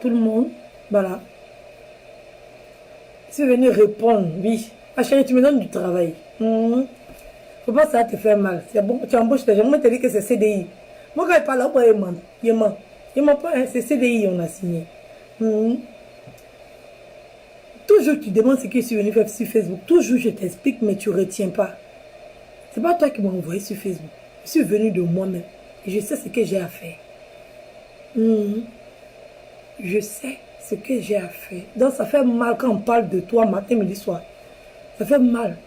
Tout le monde, voilà. Tu es venu répondre, oui. Ah chérie, tu me donnes du travail. Faut pas que ça te fait mal. C'est bon, tu embauches les gens. Moi, je te dis que c'est CDI. Moi, quand il parle là, il ment. Il ment pas, hein, c'est CDI, on a signé. Mhm. Toujours, tu demandes ce que je suis venu faire sur Facebook. Toujours, je t'explique, mais tu ne retiens pas. C'est pas toi qui m'as envoyé sur Facebook. Je suis venu de moi-même. Et je sais ce que j'ai à faire. Mhm. Je sais ce que j'ai à faire. Donc ça fait mal quand on parle de toi matin, midi, soir. Ça fait mal.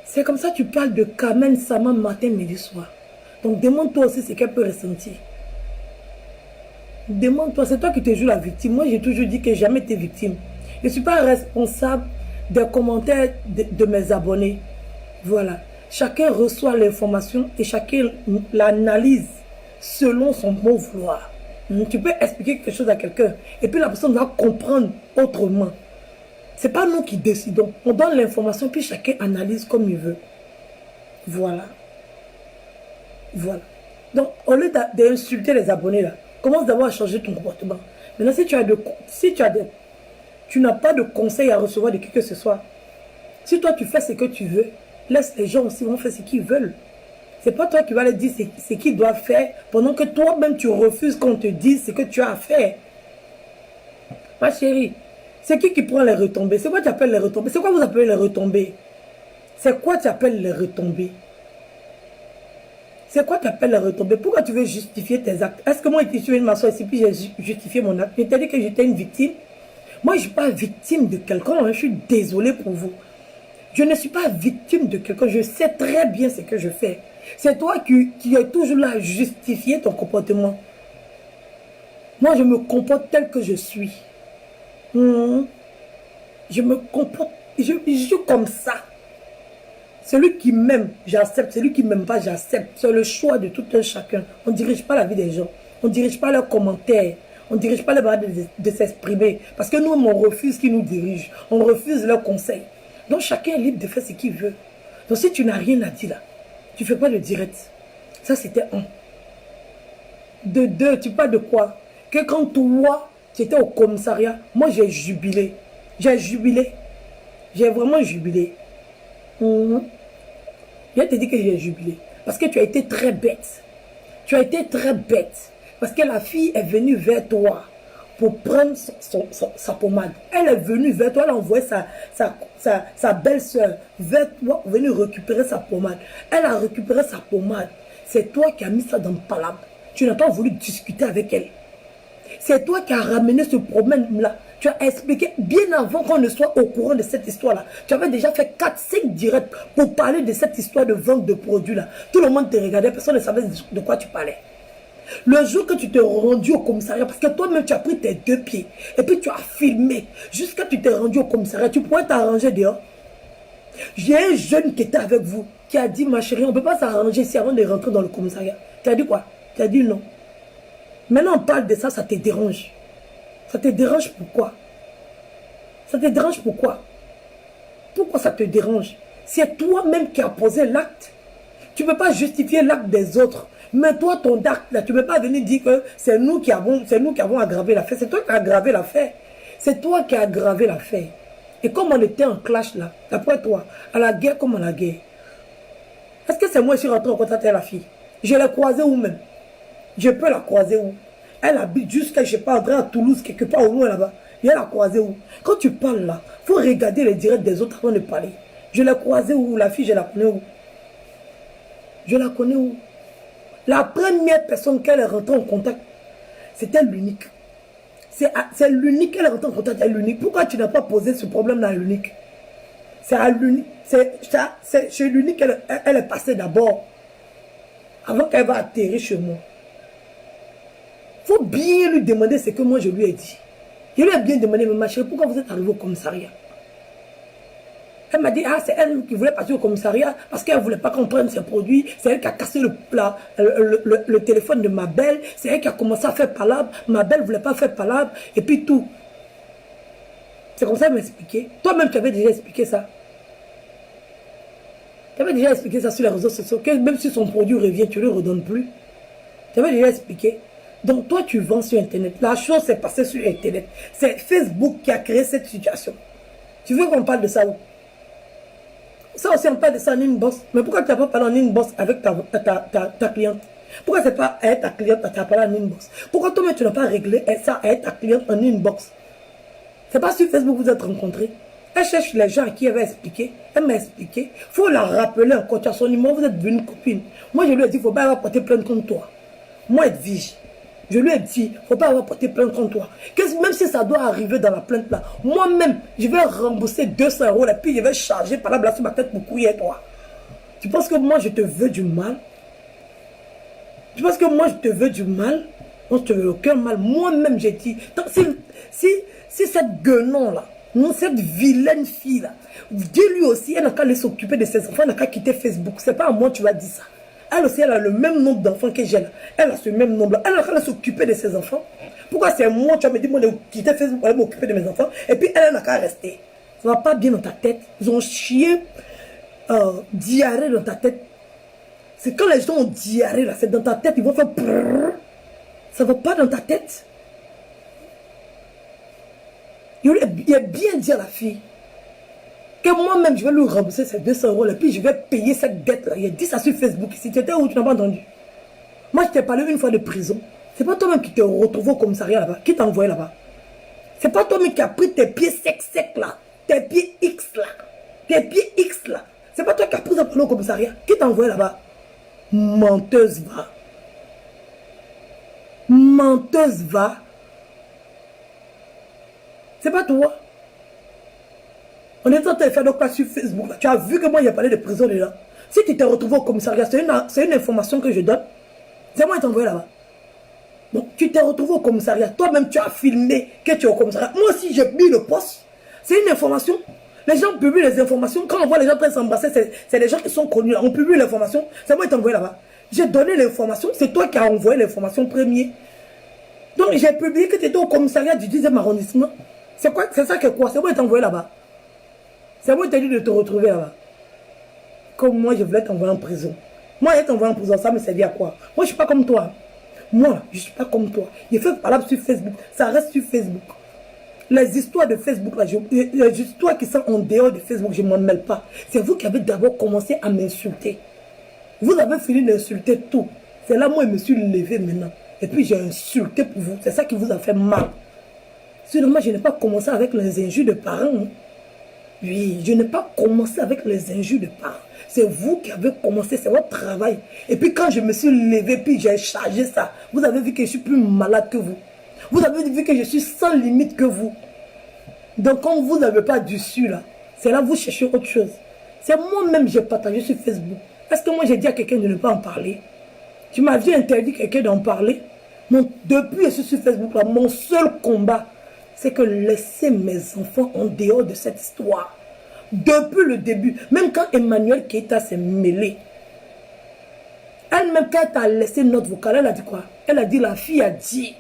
C'est comme ça que tu parles de Carmen Sama matin, midi, soir. Donc demande-toi aussi ce qu'elle peut ressentir. Demande-toi, c'est toi qui te joues la victime. Moi, j'ai toujours dit que jamais été victime. Je ne suis pas responsable des commentaires de mes abonnés. Voilà. Chacun reçoit l'information et chacun l'analyse selon son bon vouloir. Tu peux expliquer quelque chose à quelqu'un et puis la personne va comprendre autrement. Ce n'est pas nous qui décidons. On donne l'information puis chacun analyse comme il veut. Voilà. Voilà. Donc, au lieu d'insulter les abonnés, là, commence d'abord à changer ton comportement. Maintenant, tu n'as pas de conseils à recevoir de qui que ce soit. Si toi, tu fais ce que tu veux, laisse les gens aussi vont faire ce qu'ils veulent. C'est pas toi qui vas leur dire ce qu'ils doivent faire pendant que toi-même tu refuses qu'on te dise ce que tu as à faire. Ma chérie, c'est qui prend les retombées? C'est quoi tu appelles les retombées? C'est quoi vous appelez les retombées? C'est quoi tu appelles les retombées? C'est quoi tu appelles les retombées? Pourquoi tu veux justifier tes actes? Est-ce que moi, je suis une m'asseoir ici puis j'ai justifié mon acte? Je t'ai dit que j'étais une victime. Moi, je ne suis pas victime de quelqu'un. Je suis désolée pour vous. Je ne suis pas victime de quelqu'un. Je sais très bien ce que je fais. C'est toi qui es toujours là à justifier ton comportement. Moi, je me comporte tel que je suis. Je me comporte, je suis comme ça. Celui qui m'aime, j'accepte. Celui qui ne m'aime pas, j'accepte. C'est le choix de tout un chacun. On ne dirige pas la vie des gens. On ne dirige pas leurs commentaires. On ne dirige pas les manières de s'exprimer. Parce que nous, on refuse qu'ils nous dirigent. On refuse leurs conseils. Donc, chacun est libre de faire ce qu'il veut. Donc, si tu n'as rien à dire là, tu ne fais pas de direct. Ça, c'était un. De deux, tu parles de quoi? Que quand toi, tu étais au commissariat, moi, j'ai jubilé. J'ai jubilé. J'ai vraiment jubilé. Je te dis que j'ai jubilé. Parce que tu as été très bête. Tu as été très bête. Parce que la fille est venue vers toi pour prendre sa pommade. Elle est venue vers toi, elle a envoyé sa belle-sœur vers toi pour venir récupérer sa pommade. Elle a récupéré sa pommade. C'est toi qui as mis ça dans le palabre. Tu n'as pas voulu discuter avec elle. C'est toi qui as ramené ce problème-là. Tu as expliqué bien avant qu'on ne soit au courant de cette histoire-là. Tu avais déjà fait 4-5 directs pour parler de cette histoire de vente de produits-là. Tout le monde te regardait, personne ne savait de quoi tu parlais. Le jour que tu t'es rendu au commissariat, parce que toi-même tu as pris tes 2 pieds, et puis tu as filmé, jusqu'à tu t'es rendu au commissariat, tu pourrais t'arranger dehors. J'ai un jeune qui était avec vous, qui a dit, ma chérie, on ne peut pas s'arranger ici avant de rentrer dans le commissariat. Tu as dit quoi? Tu as dit non. Maintenant on parle de ça, ça te dérange. Ça te dérange pourquoi? Ça te dérange pourquoi? Pourquoi ça te dérange? C'est toi-même qui as posé l'acte. Tu ne peux pas justifier l'acte des autres. Mais toi, ton acte, là, tu ne peux pas venir dire que c'est nous qui avons aggravé l'affaire. C'est toi qui as aggravé l'affaire. C'est toi qui as aggravé l'affaire. Et comme on était en clash là, d'après toi, à la guerre comme à la guerre, est-ce que c'est moi qui suis rentré en contact avec la fille? Je l'ai croisée où même? Je peux la croiser où? Elle habite jusqu'à, je ne sais pas, à Toulouse, quelque part au loin là-bas. Et elle a croisé où? Quand tu parles là, il faut regarder les directs des autres avant de parler. Je l'ai croisée où? La fille, je la connais où? Je la connais où? La première personne qu'elle est rentrée en contact, c'était l'unique. C'est l'unique qu'elle est rentrée en contact avec l'unique. Pourquoi tu n'as pas posé ce problème à l'unique? C'est à l'unique. C'est chez l'unique qu'elle est passée d'abord. Avant qu'elle va atterrir chez moi. Il faut bien lui demander ce que moi je lui ai dit. Je lui ai bien demandé, mais ma chérie, pourquoi vous êtes arrivé au commissariat? Elle m'a dit, ah, c'est elle qui voulait partir au commissariat parce qu'elle ne voulait pas qu'on prenne ses produits. C'est elle qui a cassé le téléphone de ma belle. C'est elle qui a commencé à faire palabre. Ma belle ne voulait pas faire palabre. Et puis tout. C'est comme ça qu'elle m'a expliqué. Toi-même, tu avais déjà expliqué ça. Tu avais déjà expliqué ça sur les réseaux sociaux. Que même si son produit revient, tu ne le redonnes plus. Tu avais déjà expliqué. Donc toi, tu vends sur Internet. La chose s'est passée sur Internet. C'est Facebook qui a créé cette situation. Tu veux qu'on parle de ça où? Ça aussi, on parle de ça en inbox. Mais pourquoi tu n'as pas parlé en inbox avec ta cliente? Pourquoi c'est pas avec ta cliente que tu as parlé en inbox? Pourquoi toi-même tu n'as pas réglé ça avec ta cliente en inbox? C'est pas sur Facebook que vous êtes rencontrés. Elle cherche les gens à qui elle va expliquer. Elle m'a expliqué. Il faut la rappeler encore. Tu as son numéro, vous êtes devenue copine. Moi, je lui ai dit, il ne faut pas avoir porté plainte contre toi. Moi, Edwige, je lui ai dit, il ne faut pas avoir porté plainte contre toi. Même si ça doit arriver dans la plainte là, moi-même, je vais rembourser 200 € et puis je vais charger par là sur ma tête pour couiller toi. Tu penses que moi, je te veux du mal? Tu penses que moi, je te veux du mal? Moi, je te veux aucun mal. Moi-même, j'ai dit, si cette guenon là, cette vilaine fille là, dis-lui aussi, elle n'a qu'à aller s'occuper de ses enfants, elle n'a qu'à quitter Facebook. C'est pas à moi que tu vas dire ça. Elle aussi, elle a le même nombre d'enfants que j'ai là. Elle a ce même nombre là. Elle n'a qu'à aller s'occuper de ses enfants. Pourquoi c'est moi, tu vas me dire, moi, de quitter Facebook pour aller m'occuper de mes enfants? Et puis, elle n'a qu'à rester. Ça ne va pas bien dans ta tête. Ils ont chié diarrhée dans ta tête. C'est quand les gens ont diarrhée là, c'est dans ta tête, ils vont faire brrr. Ça ne va pas dans ta tête. Il a bien dit à la fille que moi-même, je vais lui rembourser ces 200 € et puis je vais payer cette dette-là. Il a dit ça sur Facebook. Si tu étais où, tu n'as pas entendu. Moi, je t'ai parlé une fois de prison. C'est pas toi-même qui t'es retrouvé au commissariat là-bas. Qui t'a envoyé là-bas? C'est pas toi-même qui a pris tes pieds secs là. Tes pieds X là. Tes pieds X là. C'est pas toi qui as pris ça pour le commissariat. Qui t'a envoyé là-bas? Menteuse va. Menteuse va. C'est pas toi. On est en train de faire donc là sur Facebook. Là. Tu as vu que moi, il a parlé de prison déjà. Si tu t'es retrouvé au commissariat, c'est une information que je donne. C'est moi qui t'ai envoyé là-bas. Donc, tu t'es retrouvé au commissariat. Toi-même, tu as filmé que tu es au commissariat. Moi aussi, j'ai mis le poste. C'est une information. Les gens publient les informations. Quand on voit les gens en train de s'embrasser, c'est les gens qui sont connus. On publie l'information. C'est moi qui t'ai envoyé là-bas. J'ai donné l'information. C'est toi qui as envoyé l'information premier. Donc, j'ai publié que tu étais au commissariat du 10e arrondissement. C'est quoi? C'est ça que quoi? C'est moi qui t'ai envoyé là-bas. C'est moi qui t'ai dit de te retrouver là-bas. Comme moi, je voulais t'envoyer en prison. Moi, être envoyé en prison, ça me servait à quoi? Moi, je ne suis pas comme toi. Moi, je ne suis pas comme toi. Il fait parler sur Facebook. Ça reste sur Facebook. Les histoires de Facebook, là, les histoires qui sont en dehors de Facebook, je ne m'en mêle pas. C'est vous qui avez d'abord commencé à m'insulter. Vous avez fini d'insulter tout. C'est là, moi, je me suis levé maintenant. Et puis, j'ai insulté pour vous. C'est ça qui vous a fait mal. Sinon, moi, je n'ai pas commencé avec les injures de parents. Hein. Oui, je n'ai pas commencé avec les injures de parents. C'est vous qui avez commencé, c'est votre travail. Et puis quand je me suis levé, puis j'ai chargé ça, vous avez vu que je suis plus malade que vous. Vous avez vu que je suis sans limite que vous. Donc quand vous n'avez pas du su là, c'est là que vous cherchez autre chose. C'est moi-même que j'ai partagé sur Facebook. Est-ce que moi j'ai dit à quelqu'un de ne pas en parler? Tu m'as vu interdit quelqu'un d'en parler? Donc depuis que je suis sur Facebook là, mon seul combat, c'est que laisser mes enfants en dehors de cette histoire. Depuis le début, même quand Emmanuel Keita s'est mêlé, elle-même, quand elle a laissé notre vocal, elle a dit quoi? Elle a dit, la fille a dit,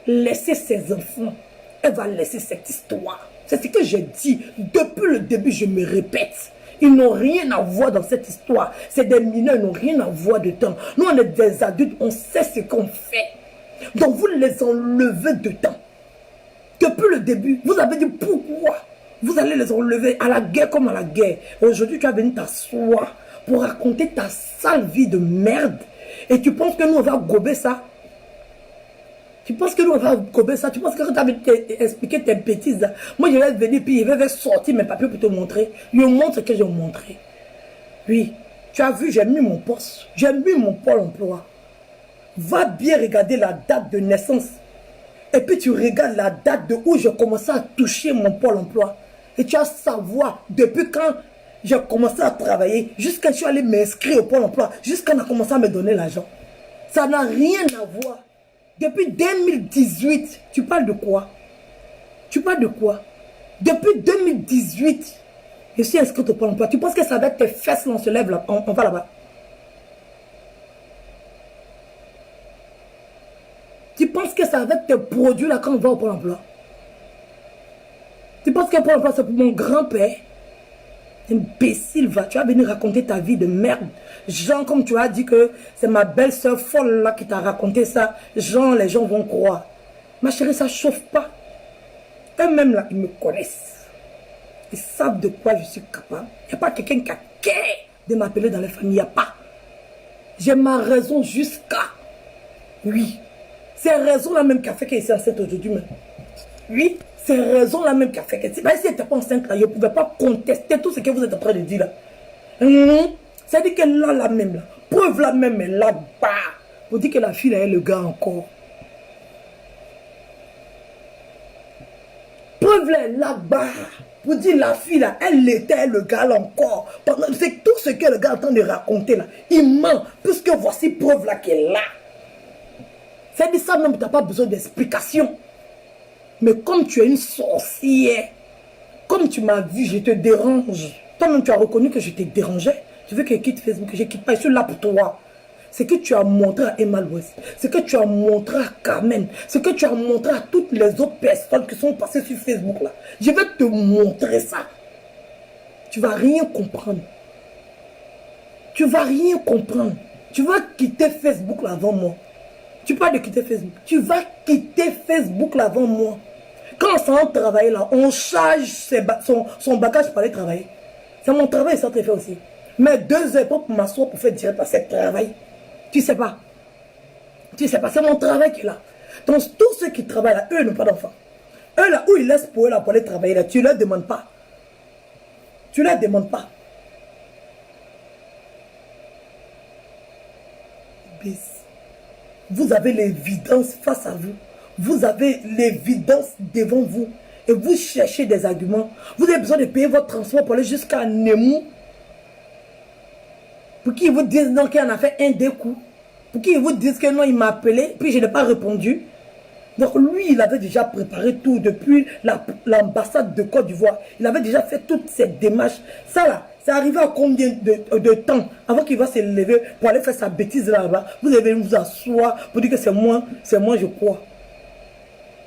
laisser ses enfants, elle va laisser cette histoire. C'est ce que j'ai dit. Depuis le début, je me répète. Ils n'ont rien à voir dans cette histoire. C'est des mineurs, ils n'ont rien à voir dedans. Nous, on est des adultes, on sait ce qu'on fait. Donc, vous les enlevez dedans. Depuis le début, vous avez dit pourquoi vous allez les enlever à la guerre comme à la guerre. Aujourd'hui, tu as venu t'asseoir pour raconter ta sale vie de merde. Et tu penses que nous, on va gober ça? Tu penses que nous, on va gober ça? Tu penses que tu as expliqué tes bêtises là? Moi, je vais venir, puis je vais sortir mes papiers pour te montrer. Je montre ce que j'ai montré. Oui, tu as vu, j'ai mis mon poste. J'ai mis mon pôle emploi. Va bien regarder la date de naissance. Et puis tu regardes la date de où j'ai commencé à toucher mon pôle emploi. Et tu vas savoir, depuis quand j'ai commencé à travailler, jusqu'à je suis allé m'inscrire au pôle emploi, jusqu'à on a commencé à me donner l'argent. Ça n'a rien à voir. Depuis 2018, tu parles de quoi? Tu parles de quoi? Depuis 2018, je suis inscrit au pôle emploi. Tu penses que ça va être tes fesses, on se lève là, on va là-bas? Tu penses que ça va être tes produits là quand on va au pôle emploi? Tu penses que Pôle emploi c'est pour mon grand-père? Imbécile, va, tu vas venir raconter ta vie de merde. Genre, comme tu as dit que c'est ma belle-sœur folle là qui t'a raconté ça. Genre, les gens vont croire. Ma chérie, ça chauffe pas. Eux-mêmes là, ils me connaissent. Ils savent de quoi je suis capable. Il n'y a pas quelqu'un qui a qu'à de m'appeler dans les familles. Il n'y a pas. J'ai ma raison jusqu'à. Oui. C'est raison là même qui a fait qu'elle est enceinte aujourd'hui même. Oui. C'est raison là même qui a fait que si elle n'était pas enceinte là, je ne pouvais pas contester tout ce que vous êtes en train de dire là. C'est-à-dire qu'elle là la même là. Preuve la même est là-bas. Vous dites que la fille là est le gars encore. Preuve là est là-bas. Vous dites la fille là, elle était le gars là encore. C'est tout ce que le gars est en train de raconter là. Il ment. Puisque voici preuve là qu'elle est là. C'est-à-dire ça même, tu n'as pas besoin d'explication. Mais comme tu es une sorcière, comme tu m'as vu, je te dérange. Toi-même, tu as reconnu que je t'ai dérangé. Tu veux que je quitte Facebook, que je ne quitte pas. Je suis là pour toi. Ce que tu as montré à Emma Louest, ce que tu as montré à Carmen, ce que tu as montré à toutes les autres personnes qui sont passées sur Facebook là. Je vais te montrer ça. Tu ne vas rien comprendre. Tu ne vas rien comprendre. Tu vas quitter Facebook là avant moi. Tu parles de quitter Facebook. Tu vas quitter Facebook là avant moi. Quand on s'en travaille là, on charge son bagage pour aller travailler. C'est mon travail, ça te fait aussi. Mais 2 heures pour m'asseoir pour faire direct à ce travail. Tu sais pas. Tu sais pas, c'est mon travail qui est là. Donc tous ceux qui travaillent là, eux n'ont pas d'enfants. Eux là, où ils laissent pour eux là pour aller travailler là, tu leur demandes pas. Tu leur demandes pas. Vous avez l'évidence face à vous. Vous avez l'évidence devant vous. Et vous cherchez des arguments. Vous avez besoin de payer votre transport pour aller jusqu'à Nemou. Pour qu'ils vous disent non, qu'il en a fait un des coups. Pour qu'ils vous disent que non, il m'a appelé, puis je n'ai pas répondu. Donc lui, il avait déjà préparé tout depuis l'ambassade de Côte d'Ivoire. Il avait déjà fait toutes ces démarches. Ça là, c'est arrivé à combien de temps avant qu'il va se lever pour aller faire sa bêtise là-bas. Vous devez vous asseoir pour dire que c'est moi je crois.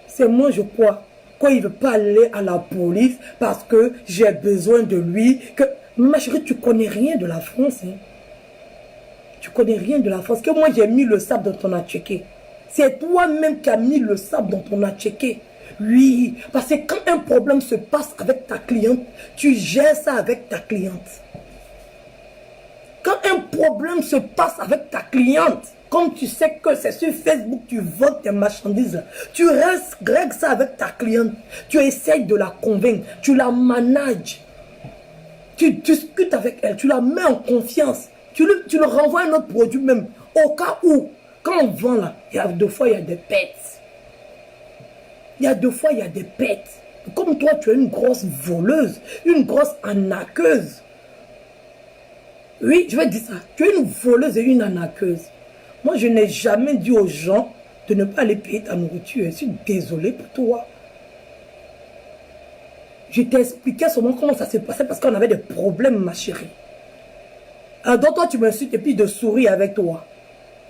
C'est moi je crois. Quoi, il ne veut pas aller à la police parce que j'ai besoin de lui. Ma chérie, tu ne connais rien de la France. Hein? Tu ne connais rien de la France. Que moi, j'ai mis le sable dans ton attiqué. C'est toi-même qui as mis le sable dans ton attiqué. Oui, parce que quand un problème se passe avec ta cliente, tu gères ça avec ta cliente. Quand un problème se passe avec ta cliente, comme tu sais que c'est sur Facebook, tu vends tes marchandises, tu règles ça avec ta cliente, tu essayes de la convaincre, tu la manages, tu discutes avec elle, tu la mets en confiance, tu le renvoies un autre produit même, au cas où, quand on vend là, il y a 2 fois, il y a des pets. Il y a 2 fois, il y a des pets. Comme toi, tu es une grosse voleuse, une grosse arnaqueuse. Oui, je vais dire ça. Tu es une voleuse et une arnaqueuse. Moi, je n'ai jamais dit aux gens de ne pas aller payer ta nourriture. Je suis désolée pour toi. Je t'ai expliqué seulement comment ça s'est passé parce qu'on avait des problèmes, ma chérie. Alors, donc toi, tu m'insultes et puis de sourire avec toi.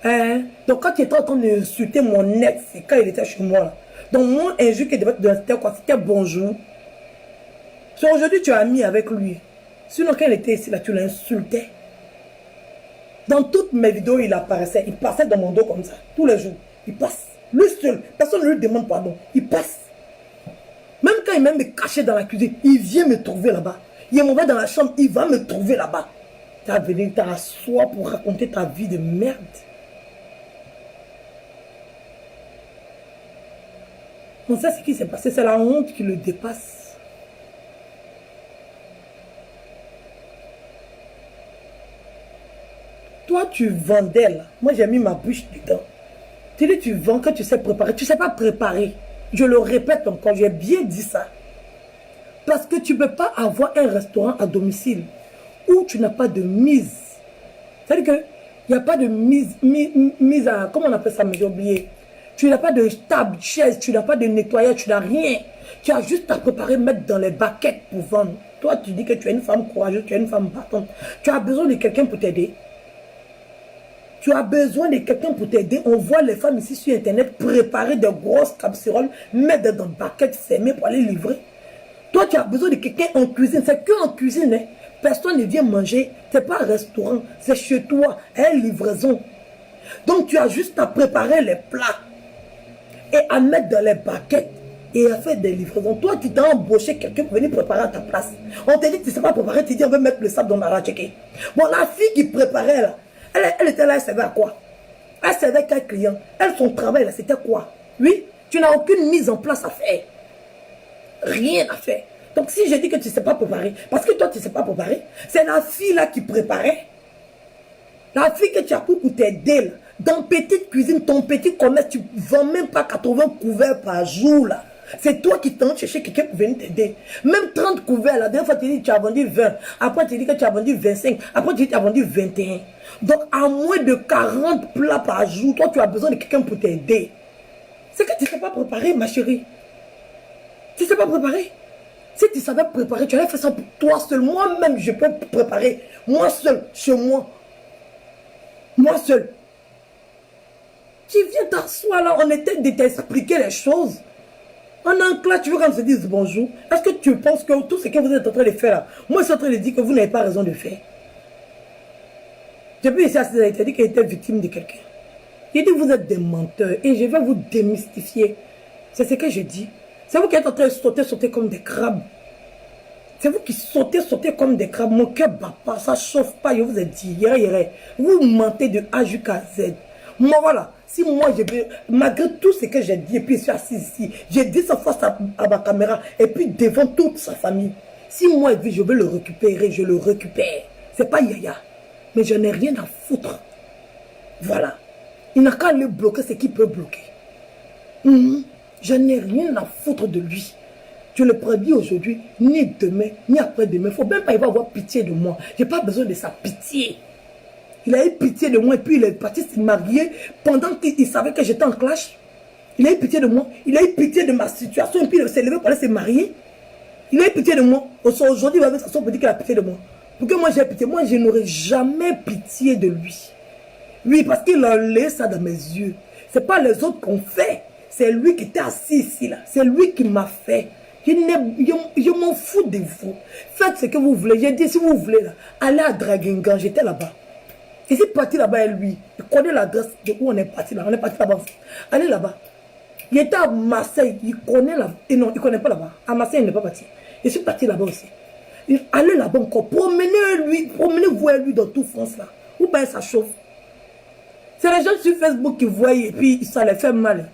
Hein? Donc, quand tu étais en train d'insulter mon ex, c'est quand il était chez moi. Là. Donc, mon injure qui devait te donner, c'était quoi? C'était bonjour. So, aujourd'hui, tu es ami avec lui. Sinon, quand il était ici, là, tu l'insultais. Dans toutes mes vidéos, il apparaissait. Il passait dans mon dos comme ça, tous les jours. Il passe. Lui seul. Personne ne lui demande pardon. Il passe. Même quand il me caché dans la cuisine, il vient me trouver là-bas. Il est mauvais dans la chambre, il va me trouver là-bas. Tu as venu t'asseoir pour raconter ta vie de merde. On sait ce qui s'est passé. C'est la honte qui le dépasse. Toi, tu vendais là. Moi, j'ai mis ma bouche dedans. Tu dis, tu vends quand tu sais préparer. Tu ne sais pas préparer. Je le répète encore, j'ai bien dit ça. Parce que tu ne peux pas avoir un restaurant à domicile où tu n'as pas de mise. C'est-à-dire qu'il n'y a pas de mise à... Comment on appelle ça, mais j'ai oublié. Tu n'as pas de table, chaise, tu n'as pas de nettoyage, tu n'as rien. Tu as juste à préparer, mettre dans les baquettes pour vendre. Toi, tu dis que tu es une femme courageuse, tu es une femme battante. Tu as besoin de quelqu'un pour t'aider. Tu as besoin de quelqu'un pour t'aider. On voit les femmes ici sur Internet préparer de grosses casseroles, mettre dans une baquette fermée pour aller livrer. Toi, tu as besoin de quelqu'un en cuisine. C'est que en cuisine, hein. Personne ne vient manger. Ce n'est pas un restaurant. C'est chez toi. Une livraison. Donc, tu as juste à préparer les plats. Et à mettre dans les baquettes. Et à faire des livraisons. Toi, tu t'as embauché quelqu'un pour venir préparer à ta place. On te dit, tu ne sais pas préparer. Tu dis, on veut mettre le sable dans ma racheke. Bon, la fille qui préparait là. Elle était là, elle servait à quoi? Elle servait quel client? Elle, son travail là, c'était quoi? Oui, tu n'as aucune mise en place à faire. Rien à faire. Donc si je dis que tu ne sais pas préparer, parce que toi tu ne sais pas préparer, c'est la fille là qui préparait. La fille que tu as pris pour t'aider là. Dans petite cuisine, ton petit commerce, tu ne vends même pas 80 couverts par jour là. C'est toi qui t'en chercher quelqu'un pour venir t'aider. Même 30 couverts, la dernière fois tu dis que tu as vendu 20. Après tu dis que tu as vendu 25. Après tu dis que tu as vendu 21. Donc à moins de 40 plats par jour, toi tu as besoin de quelqu'un pour t'aider. C'est que tu ne sais pas préparer, ma chérie. Tu ne sais pas préparer. Si tu savais préparer, tu allais faire ça pour toi seul. Moi-même, je peux préparer. Moi seul, chez moi. Moi seul. Tu viens t'asseoir là, on était de t'expliquer les choses. En classe, tu veux qu'on se dise bonjour. Est-ce que tu penses que tout ce que vous êtes en train de faire là, moi je suis en train de dire que vous n'avez pas raison de faire. Depuis ici, il a été dit qu'il était victime de quelqu'un. Il dit vous êtes des menteurs et je vais vous démystifier. C'est ce que je dis. C'est vous qui êtes en train de sauter comme des crabes. C'est vous qui sautez comme des crabes. Mon cœur bat pas, ça chauffe pas. Je vous ai dit, vous mentez de A jusqu'à Z. Moi voilà, si moi je veux, malgré tout ce que j'ai dit, et puis je suis assis ici, j'ai dit ça face à ma caméra, et puis devant toute sa famille. Si moi je veux le récupérer, je le récupère. C'est pas Yaya. Mais je n'ai rien à foutre. Voilà. Il n'a qu'à le bloquer ce qu'il peut bloquer. Je n'ai rien à foutre de lui. Je le prédis aujourd'hui, ni demain, ni après-demain. Il ne faut même pas avoir pitié de moi. Je n'ai pas besoin de sa pitié. Il a eu pitié de moi et puis il est parti se marier pendant qu'il savait que j'étais en clash. Il a eu pitié de moi. Il a eu pitié de ma situation et puis il s'est levé pour aller se marier. Il a eu pitié de moi. Aujourd'hui, il va avec sa soeur pour dire qu'il a pitié de moi. Pour que moi j'ai pitié. Moi, je n'aurai jamais pitié de lui. Oui, parce qu'il a laissé ça dans mes yeux. Ce n'est pas les autres qu'on fait. C'est lui qui était assis ici, là. C'est lui qui m'a fait. Je m'en fous de vous. Faites ce que vous voulez. J'ai dit, si vous voulez, là, allez à Draguengan. J'étais là-bas. Je suis parti là-bas et lui. Il connaît l'adresse de où on est parti là. On est parti là-bas. Allez là-bas. Il était à Marseille. Il connaît là. Et non, il ne connaît pas là-bas. À Marseille, il n'est pas parti. Je suis parti là-bas aussi. Allez là-bas encore. Promenez-vous et lui dans toute France là. Ou bien ça chauffe. C'est les gens sur Facebook qui voient et puis ça les fait mal.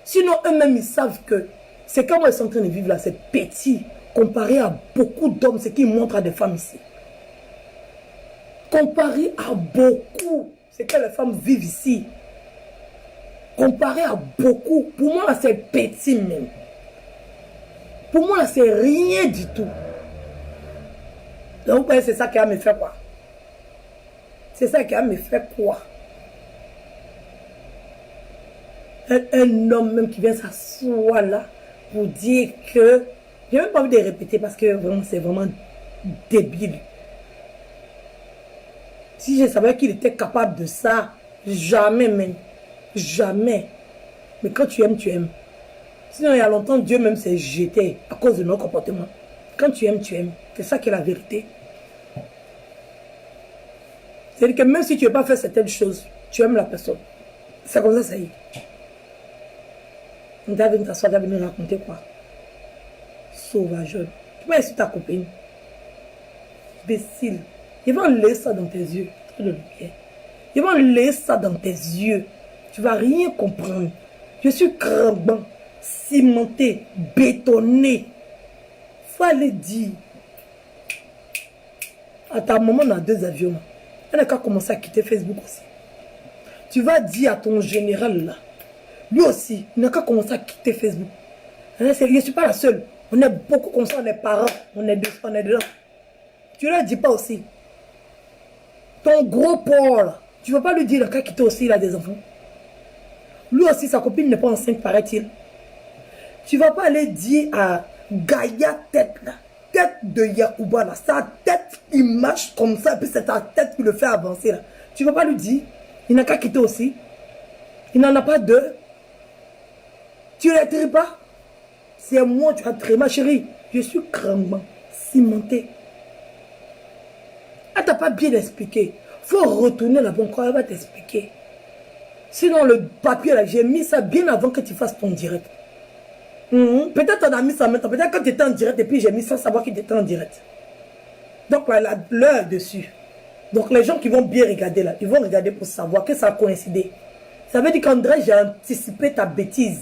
Sinon, eux-mêmes, ils savent que c'est comment ils sont en train de vivre là, c'est petit comparé à beaucoup d'hommes, ce qu'ils montrent à des femmes ici. Comparé à beaucoup, ce que les femmes vivent ici. Comparé à beaucoup, pour moi, c'est petit même. Pour moi, c'est rien du tout. Donc, c'est ça qui a me fait quoi? C'est ça qui a me fait quoi? Un homme même qui vient s'asseoir là pour dire que... Je n'ai même pas envie de répéter parce que vraiment c'est vraiment débile. Si je savais qu'il était capable de ça, jamais même. Jamais. Mais quand tu aimes, tu aimes. Sinon il y a longtemps, Dieu même s'est jeté à cause de nos comportements. Quand tu aimes, tu aimes. C'est ça qui est la vérité. C'est-à-dire que même si tu ne veux pas faire certaines choses, tu aimes la personne. C'est comme ça, ça y est. On t'a venu t'asseoir, t'as venu raconter quoi? Sauvage. Tu peux insulter ta copine. Imbécile. Ils vont laisser ça dans tes yeux. Ils vont laisser ça dans tes yeux. Tu ne vas rien comprendre. Je suis crambant, cimenté, bétonné. Fallait dire. À ta maman, on a 2 avions. Elle n'a qu'à commencer à quitter Facebook aussi. Tu vas dire à ton général là. Lui aussi, il n'a qu'à commencer à quitter Facebook. Je ne suis pas la seule. On est beaucoup comme ça, on est parents, on est dedans. Tu ne leur dis pas aussi. Ton gros porc là, tu ne vas pas lui dire qu'à quitter aussi, il a des enfants. Lui aussi, sa copine n'est pas enceinte, paraît-il. Tu ne vas pas aller dire à Gaïa tête là, tête de Yacouba là, sa tête il marche comme ça, et puis c'est ta tête qui le fait avancer là. Tu ne vas pas lui dire, il n'a qu'à quitter aussi. Il n'en a pas 2. Tu ne les tries pas. C'est moi, tu as traité ma chérie. Je suis grandement cimenté. Elle t'a pas bien expliqué. Faut retourner là-bas encore, elle va t'expliquer. Sinon, le papier là, j'ai mis ça bien avant que tu fasses ton direct. Peut-être on a mis ça maintenant. Peut-être quand tu étais en direct et puis j'ai mis sans savoir qu'il était en direct. Donc, elle a l'heure dessus. Donc, les gens qui vont bien regarder là, ils vont regarder pour savoir que ça a coïncidé. Ça veut dire qu'André, j'ai anticipé ta bêtise.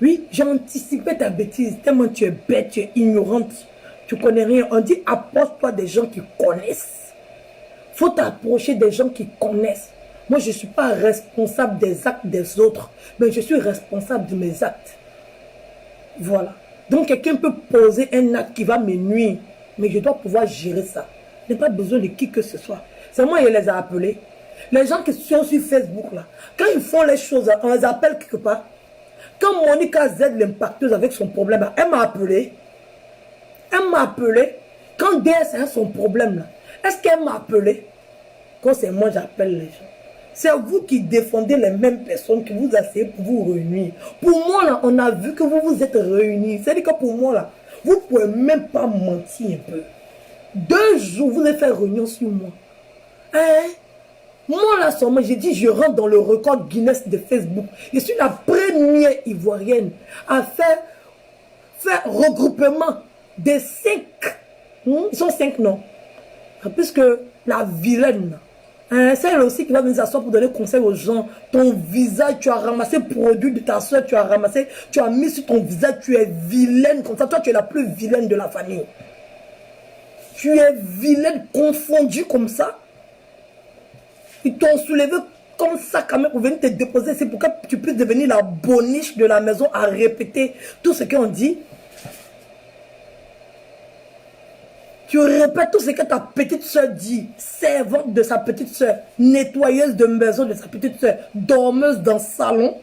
Oui, j'ai anticipé ta bêtise. Tellement tu es bête, tu es ignorante. Tu connais rien. On dit approche-toi des gens qui connaissent. Faut t'approcher des gens qui connaissent. Moi, je ne suis pas responsable des actes des autres, mais je suis responsable de mes actes. Voilà. Donc, quelqu'un peut poser un acte qui va me nuire, mais je dois pouvoir gérer ça. Je n'ai pas besoin de qui que ce soit. C'est moi qui les ai appelés. Les gens qui sont sur Facebook, là, quand ils font les choses, on les appelle quelque part. Quand Monica Z, l'impacteuse avec son problème, elle m'a appelé. Elle m'a appelé. Quand DS a son problème, là, est-ce qu'elle m'a appelé? Quand c'est moi, j'appelle les gens. C'est vous qui défendez les mêmes personnes que vous essayez pour vous réunir. Pour moi, là, on a vu que vous vous êtes réunis. C'est-à-dire que pour moi, là, vous ne pouvez même pas mentir un peu. 2 jours, vous avez fait réunion sur moi. Hein? Moi, là, seulement, j'ai dit, je rentre dans le record Guinness de Facebook. Je suis la première Ivoirienne à faire regroupement des 5. Ils sont 5, non? Puisque la vilaine, c'est elle aussi qui va venir s'asseoir pour donner conseil aux gens. Ton visage, tu as ramassé le produit de ta soeur, tu as mis sur ton visage, tu es vilaine comme ça. Toi, tu es la plus vilaine de la famille. Tu es vilaine, confondue comme ça. Ils t'ont soulevé comme ça quand même pour venir te déposer. C'est pour que tu puisses devenir la boniche de la maison à répéter tout ce qu'on dit. Tu répètes tout ce que ta petite soeur dit. Servante de sa petite soeur. Nettoyeuse de maison de sa petite soeur. Dormeuse dans le salon.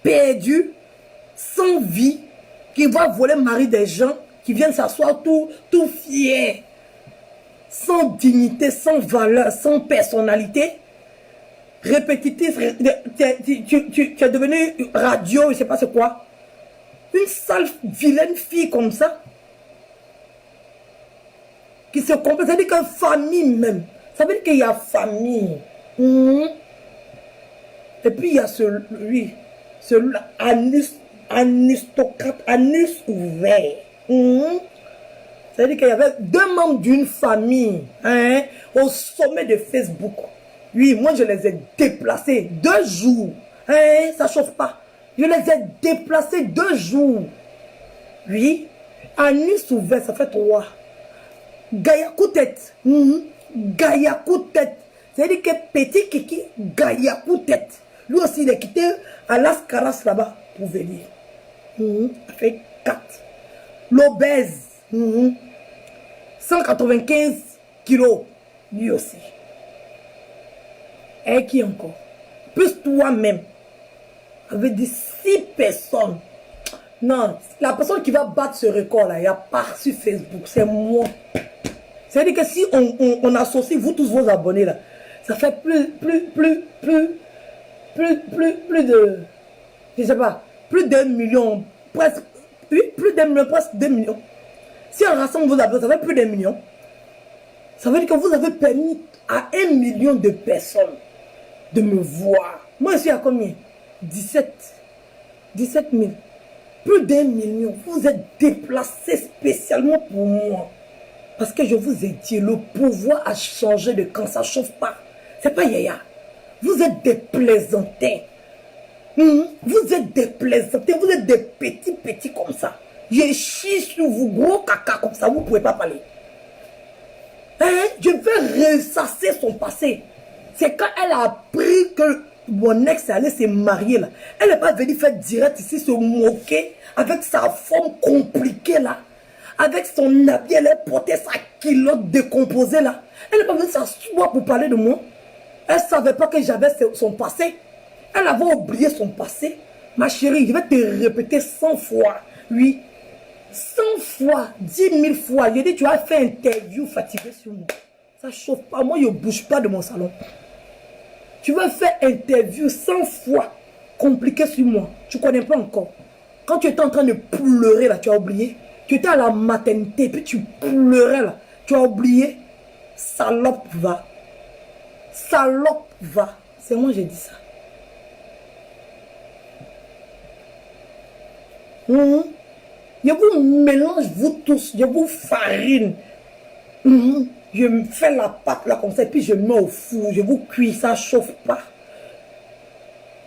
Perdue. Sans vie. Qui va voler le mari des gens. Qui viennent s'asseoir tout fier. Sans dignité, sans valeur, sans personnalité. Répétitif. Tu es devenu radio, je ne sais pas c'est quoi. Une sale vilaine fille comme ça. Qui se comprend, ça veut dire que famille même. Ça veut dire qu'il y a famille. Et puis il y a celui-là, aristocrate, anus ouvert. Ça veut dire qu'il y avait 2 membres d'une famille au sommet de Facebook. Oui, moi je les ai déplacés 2 jours. Ça ne chauffe pas. Je les ai déplacés 2 jours. Oui, anus ouvert, ça fait 3. Gaïa coup tête. Gaïa coup tête. C'est-à-dire que petit Kiki, Gaïa coup tête. Lui aussi, il est quitté à Las Caras là-bas pour venir. Avec 4. L'obèse. 195 kilos. Lui aussi. Et qui encore? Plus toi-même. Avec des 6 personnes. Non, la personne qui va battre ce record-là, il n'y a pas sur Facebook. C'est moi. C'est-à-dire que si on associe vous tous vos abonnés là, ça fait plus de, je sais pas, plus d'1 million, presque, oui, plus d'1 million, presque 2 millions. Si on rassemble vos abonnés, ça fait plus d'1 million. Ça veut dire que vous avez permis à 1 million de personnes de me voir. Moi, je suis à combien? 17 000. Plus d'1 million. Vous êtes déplacés spécialement pour moi. Parce que je vous ai dit, le pouvoir a changé de camp, ça ne chauffe pas. C'est pas yaya. Vous êtes des plaisantins. Vous êtes des plaisantins, vous êtes des petits comme ça. Je chie sur vous, gros caca comme ça, vous ne pouvez pas parler. Je vais ressasser son passé. C'est quand elle a appris que mon ex est allé se marier là. Elle n'est pas venue faire direct ici, se moquer avec sa forme compliquée là. Avec son habit, elle a porté sa culotte décomposée là. Elle n'est pas venue s'asseoir pour parler de moi. Elle ne savait pas que j'avais son passé. Elle avait oublié son passé. Ma chérie, je vais te répéter 100 fois. Oui. 100 fois, 10 000 fois. Je dis, tu as fait interview fatigué sur moi. Ça ne chauffe pas. Moi, je ne bouge pas de mon salon. Tu vas faire interview 100 fois compliqué sur moi. Tu ne connais pas encore. Quand tu étais en train de pleurer là, tu as oublié. Tu étais à la maternité, puis tu pleurais là. Tu as oublié. Salope va. Salope va. C'est moi j'ai dit ça. Je vous mélange, vous tous. Je vous farine. Je me fais la pâte là comme ça. Et puis je mets au four. Je vous cuis. Ça chauffe pas.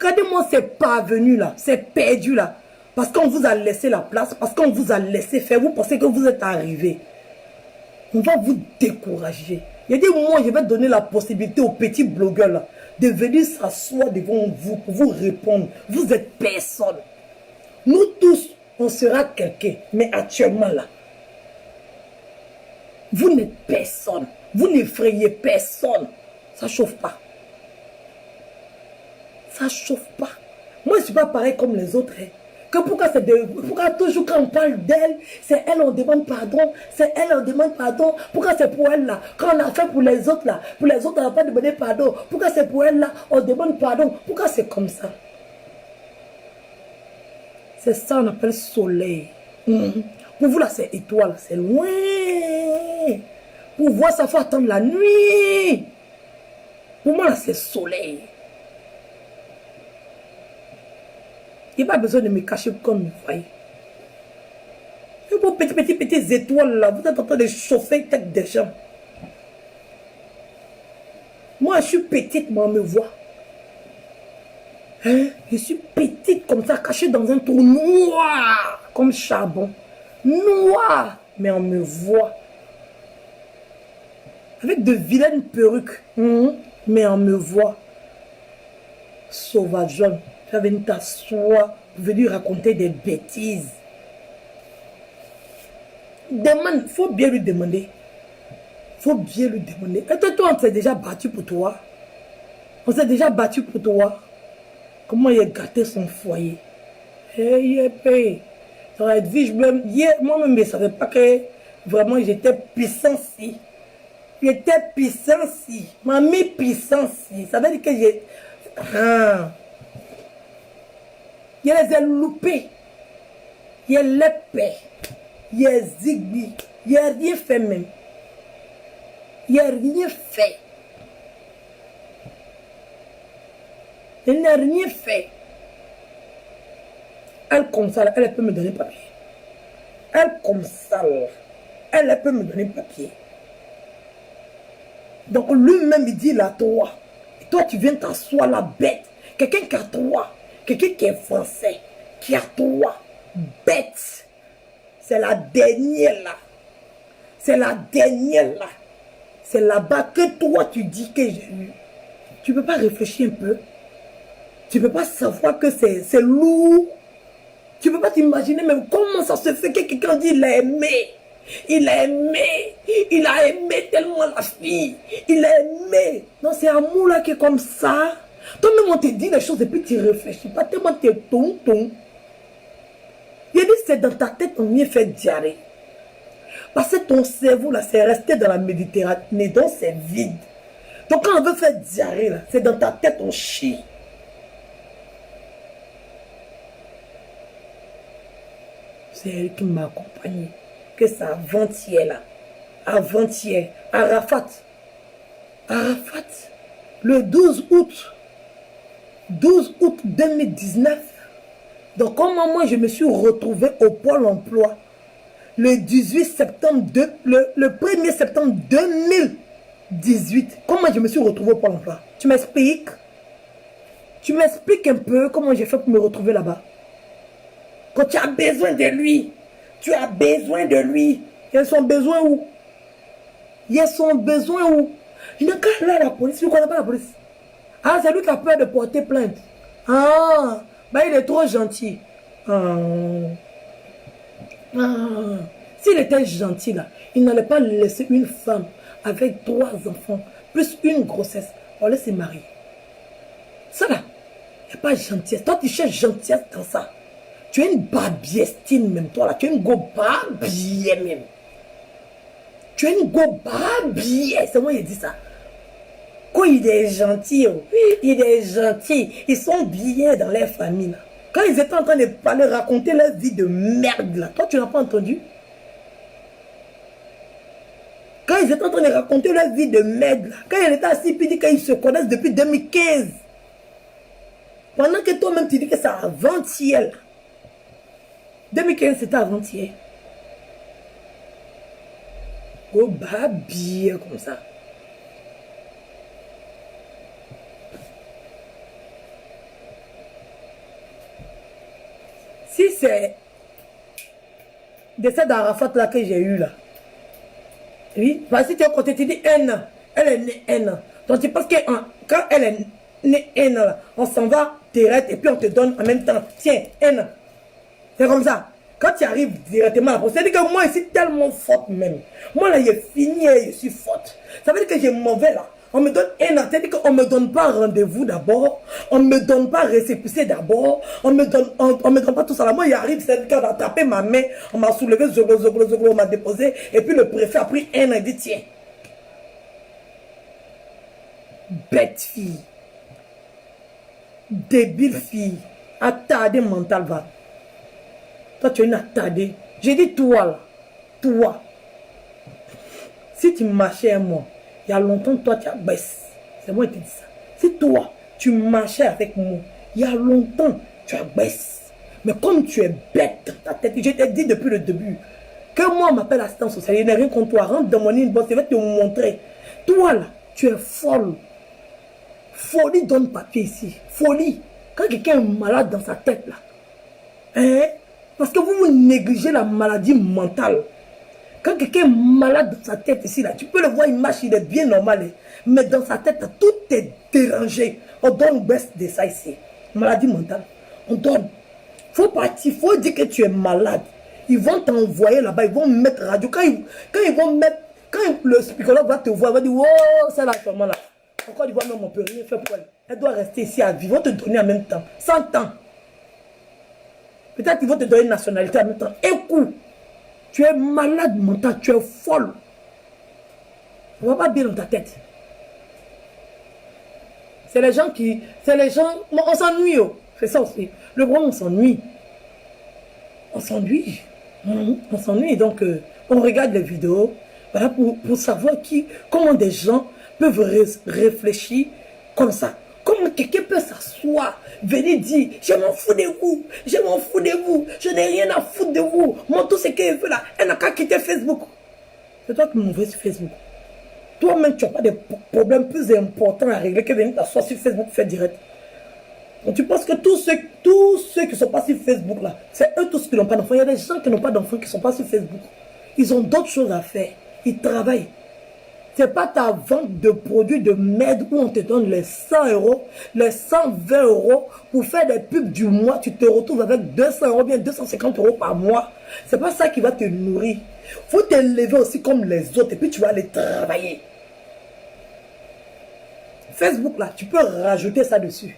Regardez-moi, c'est parvenu là. C'est perdu là. Parce qu'on vous a laissé la place. Parce qu'on vous a laissé faire. Vous pensez que vous êtes arrivé. On va vous décourager. Il y a des moments où je vais donner la possibilité aux petits blogueurs là, de venir s'asseoir devant vous pour vous répondre. Vous êtes personne. Nous tous, on sera quelqu'un. Mais actuellement là, vous n'êtes personne. Vous n'effrayez personne. Ça ne chauffe pas. Ça ne chauffe pas. Moi, je ne suis pas pareil comme les autres. Hein. Que pourquoi toujours quand on parle d'elle, c'est elle, on demande pardon. C'est elle, on demande pardon. Pourquoi c'est pour elle là? Quand on a fait pour les autres là, pour les autres, on n'a pas demandé pardon. Pourquoi c'est pour elle là, on demande pardon? Pourquoi c'est comme ça? C'est ça on appelle soleil. Pour vous là, c'est étoile, c'est loin. Pour voir ça, il faut attendre la nuit. Pour moi là, c'est soleil. Il n'y a pas besoin de me cacher comme vous voyez. Et vos petites étoiles là, vous êtes en train de chauffer tête des gens. Moi, je suis petite, mais on me voit. Hein? Je suis petite comme ça, cachée dans un trou noir, comme charbon. Noir, mais on me voit. Avec de vilaines perruques, mais on me voit. Sauvage. Tu vas venir t'asseoir, venir raconter des bêtises. Demande, il faut bien lui demander. Il faut bien lui demander. Et toi, on s'est déjà battu pour toi. On s'est déjà battu pour toi. Comment il a gâté son foyer. Ça va être vie, moi-même, je ne savais pas que vraiment j'étais puissant si. J'étais puissant si. Mamie puissant si. Ça veut dire que j'ai... Il les a loupés. Il les paix. Il a zigbi. Il n'a rien fait même. Il n'a rien fait. Il n'a rien fait. Elle comme ça, elle peut me donner papier. Elle comme ça, elle peut me donner papier. Donc lui-même, il dit là, toi. Et toi, tu viens t'asseoir la bête. Quelqu'un qui a toi. Quelqu'un qui est français. Qui a toi. Bête. C'est la dernière là. C'est la dernière là. C'est là-bas que toi, tu dis que j'ai eu. Tu ne peux pas réfléchir un peu. Tu ne peux pas savoir que c'est lourd. Tu ne peux pas t'imaginer même comment ça se fait que quelqu'un dit il a aimé. Il a aimé. Il a aimé tellement la fille. Il a aimé. Non, c'est amour là qui est comme ça. Toi-même, on te dit les choses et puis tu ne réfléchis pas. Tellement tu es tonton. Il a dit c'est dans ta tête on vient faire diarrhée. Parce que ton cerveau là, c'est resté dans la Méditerranée. Donc c'est vide. Donc quand on veut faire diarrhée là, c'est dans ta tête on chie. C'est elle qui m'a accompagné. Que c'est avant-hier là. Avant-hier. Arafat. Arafat. Le 12 août. 12 août 2019. Donc comment moi je me suis retrouvé au Pôle emploi. Le 18 septembre, le 1er septembre 2018. Comment je me suis retrouvé au Pôle emploi? Tu m'expliques? Tu m'expliques un peu comment j'ai fait pour me retrouver là-bas? Quand tu as besoin de lui, tu as besoin de lui. Il y a son besoin où? Il y a son besoin où? Il n'a qu'à aller à la police. Tu ne connais pas la police. Ah, c'est lui qui a peur de porter plainte. Ah, bah il est trop gentil. S'il était gentil là, il n'allait pas laisser une femme avec 3 enfants, plus une grossesse, pour aller se marier. Ça là, il n'y a pas de gentillesse. Toi, tu cherches gentillesse dans ça. Tu es une babiestine même, toi là. Tu es une go babie même. Tu es une go babie. C'est moi qui dis ça. Quand il est gentil, il est gentil. Ils sont bien dans leur famille là. Quand ils étaient en train de parler, raconter leur vie de merde là. Toi, tu n'as pas entendu? Quand ils étaient en train de raconter leur vie de merde, là, quand ils étaient assis, puis ils disent qu'ils se connaissent depuis 2015. Pendant que toi-même, tu dis que c'est avant-hier. 2015, c'était avant-hier. Go babille comme ça. Si c'est décès d'Arafat là que j'ai eu là, oui, parce que tu as côté, tu dis N, elle est née N. Donc tu penses que quand elle est née N là, on s'en va direct et puis on te donne en même temps, tiens, N. C'est comme ça. Quand tu arrives directement à la poste, c'est-à-dire que moi, je suis tellement forte même. Moi, là, j'ai fini et je suis forte. Ça veut dire que j'ai mauvais là. On me donne un an, c'est-à-dire qu'on ne me donne pas rendez-vous d'abord. On ne me donne pas récépissé d'abord. On me donne pas tout ça là. Moi, il arrive, c'est-à-dire qu'on a tapé ma main, on m'a soulevé, on m'a déposé. Et puis le préfet a pris un an et dit, tiens. Bête fille. Débile fille. Attardé mental va. Toi, tu es une attardée. J'ai dit toi là. Toi. Si tu marchais à moi, il y a longtemps, toi, tu as baissé. C'est moi qui te dis ça. Si toi, tu marchais avec moi, il y a longtemps, tu as baissé. Mais comme tu es bête dans ta tête, je t'ai dit depuis le début, que moi, on m'appelle assistance sociale, il n'y a rien contre toi. Rentre dans mon inbox, je vais te montrer. Toi là, tu es folle. Folie donne papier ici. Folie. Quand quelqu'un est malade dans sa tête là, hein? Parce que vous négligez la maladie mentale. Quand quelqu'un est malade dans sa tête ici, là, tu peux le voir, il marche, il est bien normal. Mais dans sa tête, là, tout est dérangé. On donne baisse de ça ici. Maladie mentale. On donne. Il faut partir, il faut dire que tu es malade. Ils vont t'envoyer là-bas, ils vont mettre radio. Quand le psychologue va te voir, il va dire, oh, c'est là seulement là. Encore il voit même, on ne peut rien faire pour elle. Elle doit rester ici à vivre. Ils vont te donner en même temps. 100 ans. Peut-être qu'ils vont te donner une nationalité en même temps. Écoute. Tu es malade mental, tu es folle. Ça ne va pas bien dans ta tête. C'est les gens qui... C'est les gens... On s'ennuie. Oh. C'est ça aussi. Le problème, on s'ennuie. On s'ennuie. On s'ennuie. Donc, on regarde les vidéos. Voilà, pour savoir comment des gens peuvent réfléchir comme ça. Comment quelqu'un peut s'asseoir, venir dire, je m'en fous de vous, je m'en fous de vous, je n'ai rien à foutre de vous. Moi, tout ce qu'elle veut là, elle n'a qu'à quitter Facebook. C'est toi qui m'envoies sur Facebook. Toi-même, tu n'as pas de problèmes plus importants à régler que venir t'asseoir sur Facebook, faire direct. Donc, tu penses que tous ceux qui ne sont pas sur Facebook là, c'est eux tous qui n'ont pas d'enfants. Il y a des gens qui n'ont pas d'enfants qui ne sont pas sur Facebook. Ils ont d'autres choses à faire. Ils travaillent. Ce n'est pas ta vente de produits de merde où on te donne les 100 euros, les 120 euros pour faire des pubs du mois. Tu te retrouves avec 200 euros, bien 250 euros par mois. Ce n'est pas ça qui va te nourrir. Il faut t'élever aussi comme les autres et puis tu vas aller travailler. Facebook là, tu peux rajouter ça dessus.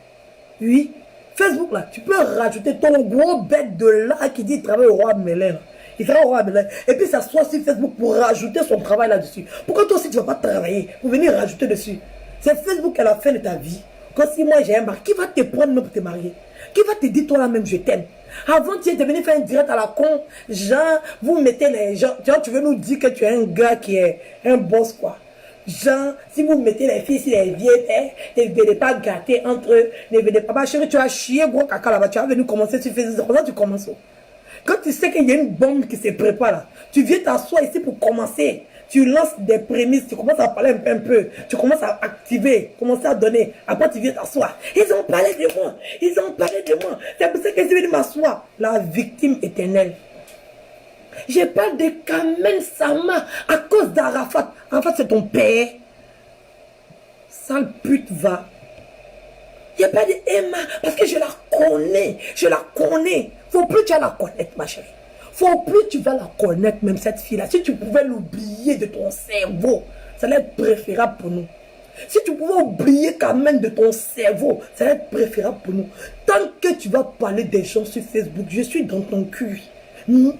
Oui. Facebook là, tu peux rajouter ton gros bête de là qui dit travaille au roi Mélène. Il fait au roi Mélène. Et puis ça soit sur Facebook pour rajouter son travail là-dessus. Pourquoi toi aussi tu ne vas pas travailler pour venir rajouter dessus? C'est Facebook à la fin de ta vie. Quand si moi j'ai un mari, qui va te prendre même pour te marier? Qui va te dire toi là même je t'aime? Avant tu es venu faire un direct à la con. Genre, vous mettez les gens. Genre, tu veux nous dire que tu es un gars qui est un boss quoi. Genre, si vous mettez les filles, si les vieilles, ne venez pas gâter entre eux, ne venez pas. Ma chérie, tu as chié gros caca là-bas, tu as venu commencer, tu fais ça, tu commences. Quand tu sais qu'il y a une bombe qui se prépare là, tu viens t'asseoir ici pour commencer. Tu lances des prémices, tu commences à parler un peu, tu commences à activer, commencer à donner. Après, tu viens t'asseoir. Ils ont parlé de moi, ils ont parlé de moi. C'est pour ça que je suis venu m'asseoir. La victime éternelle. Je parle de Kamel Sama à cause d'Arafat. Arafat, c'est ton père. Sale pute va. Il n'y a pas de Emma, parce que je la connais. Je la connais. Faut plus tu vas la connaître, ma chérie. Faut plus tu vas la connaître, même cette fille-là. Si tu pouvais l'oublier de ton cerveau, ça allait être préférable pour nous. Si tu pouvais oublier quand même de ton cerveau, ça allait être préférable pour nous. Tant que tu vas parler des gens sur Facebook, je suis dans ton cul. Une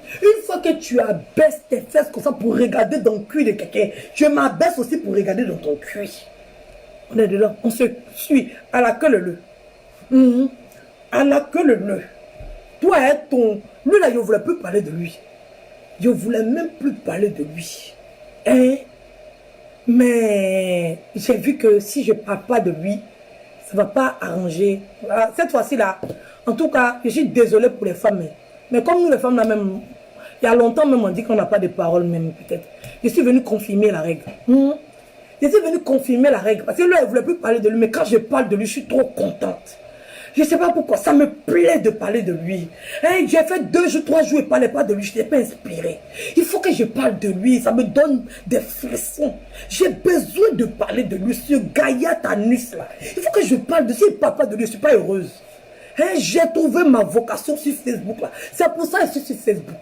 fois que tu abaisses tes fesses comme ça pour regarder dans le cul de quelqu'un, je m'abaisse aussi pour regarder dans ton cul. On est dedans, on se suit à la queue le nœud. À la queue le nœud. Toi, hein, lui là, je ne voulais plus parler de lui. Je ne voulais même plus parler de lui. Hein? Mais j'ai vu que si je ne parle pas de lui, ça ne va pas arranger. Voilà, cette fois-ci-là, en tout cas, je suis désolée pour les femmes. Mais comme nous, les femmes, là même, il y a longtemps même, on dit qu'on n'a pas de parole même, peut-être. Je suis venue confirmer la règle. Je suis venue confirmer la règle. Parce que là, elle ne voulait plus parler de lui. Mais quand je parle de lui, je suis trop contente. Je ne sais pas pourquoi. Ça me plaît de parler de lui. Hein, j'ai fait 2 jours, 3 jours et ne parlais pas de lui. Je n'étais pas inspirée. Il faut que je parle de lui. Ça me donne des frissons. J'ai besoin de parler de lui. Ce Gaïa Tanis là. Il faut que je parle de lui. Si je ne parle pas de lui, je ne suis pas heureuse. Hein, j'ai trouvé ma vocation sur Facebook là. C'est pour ça que je suis sur Facebook.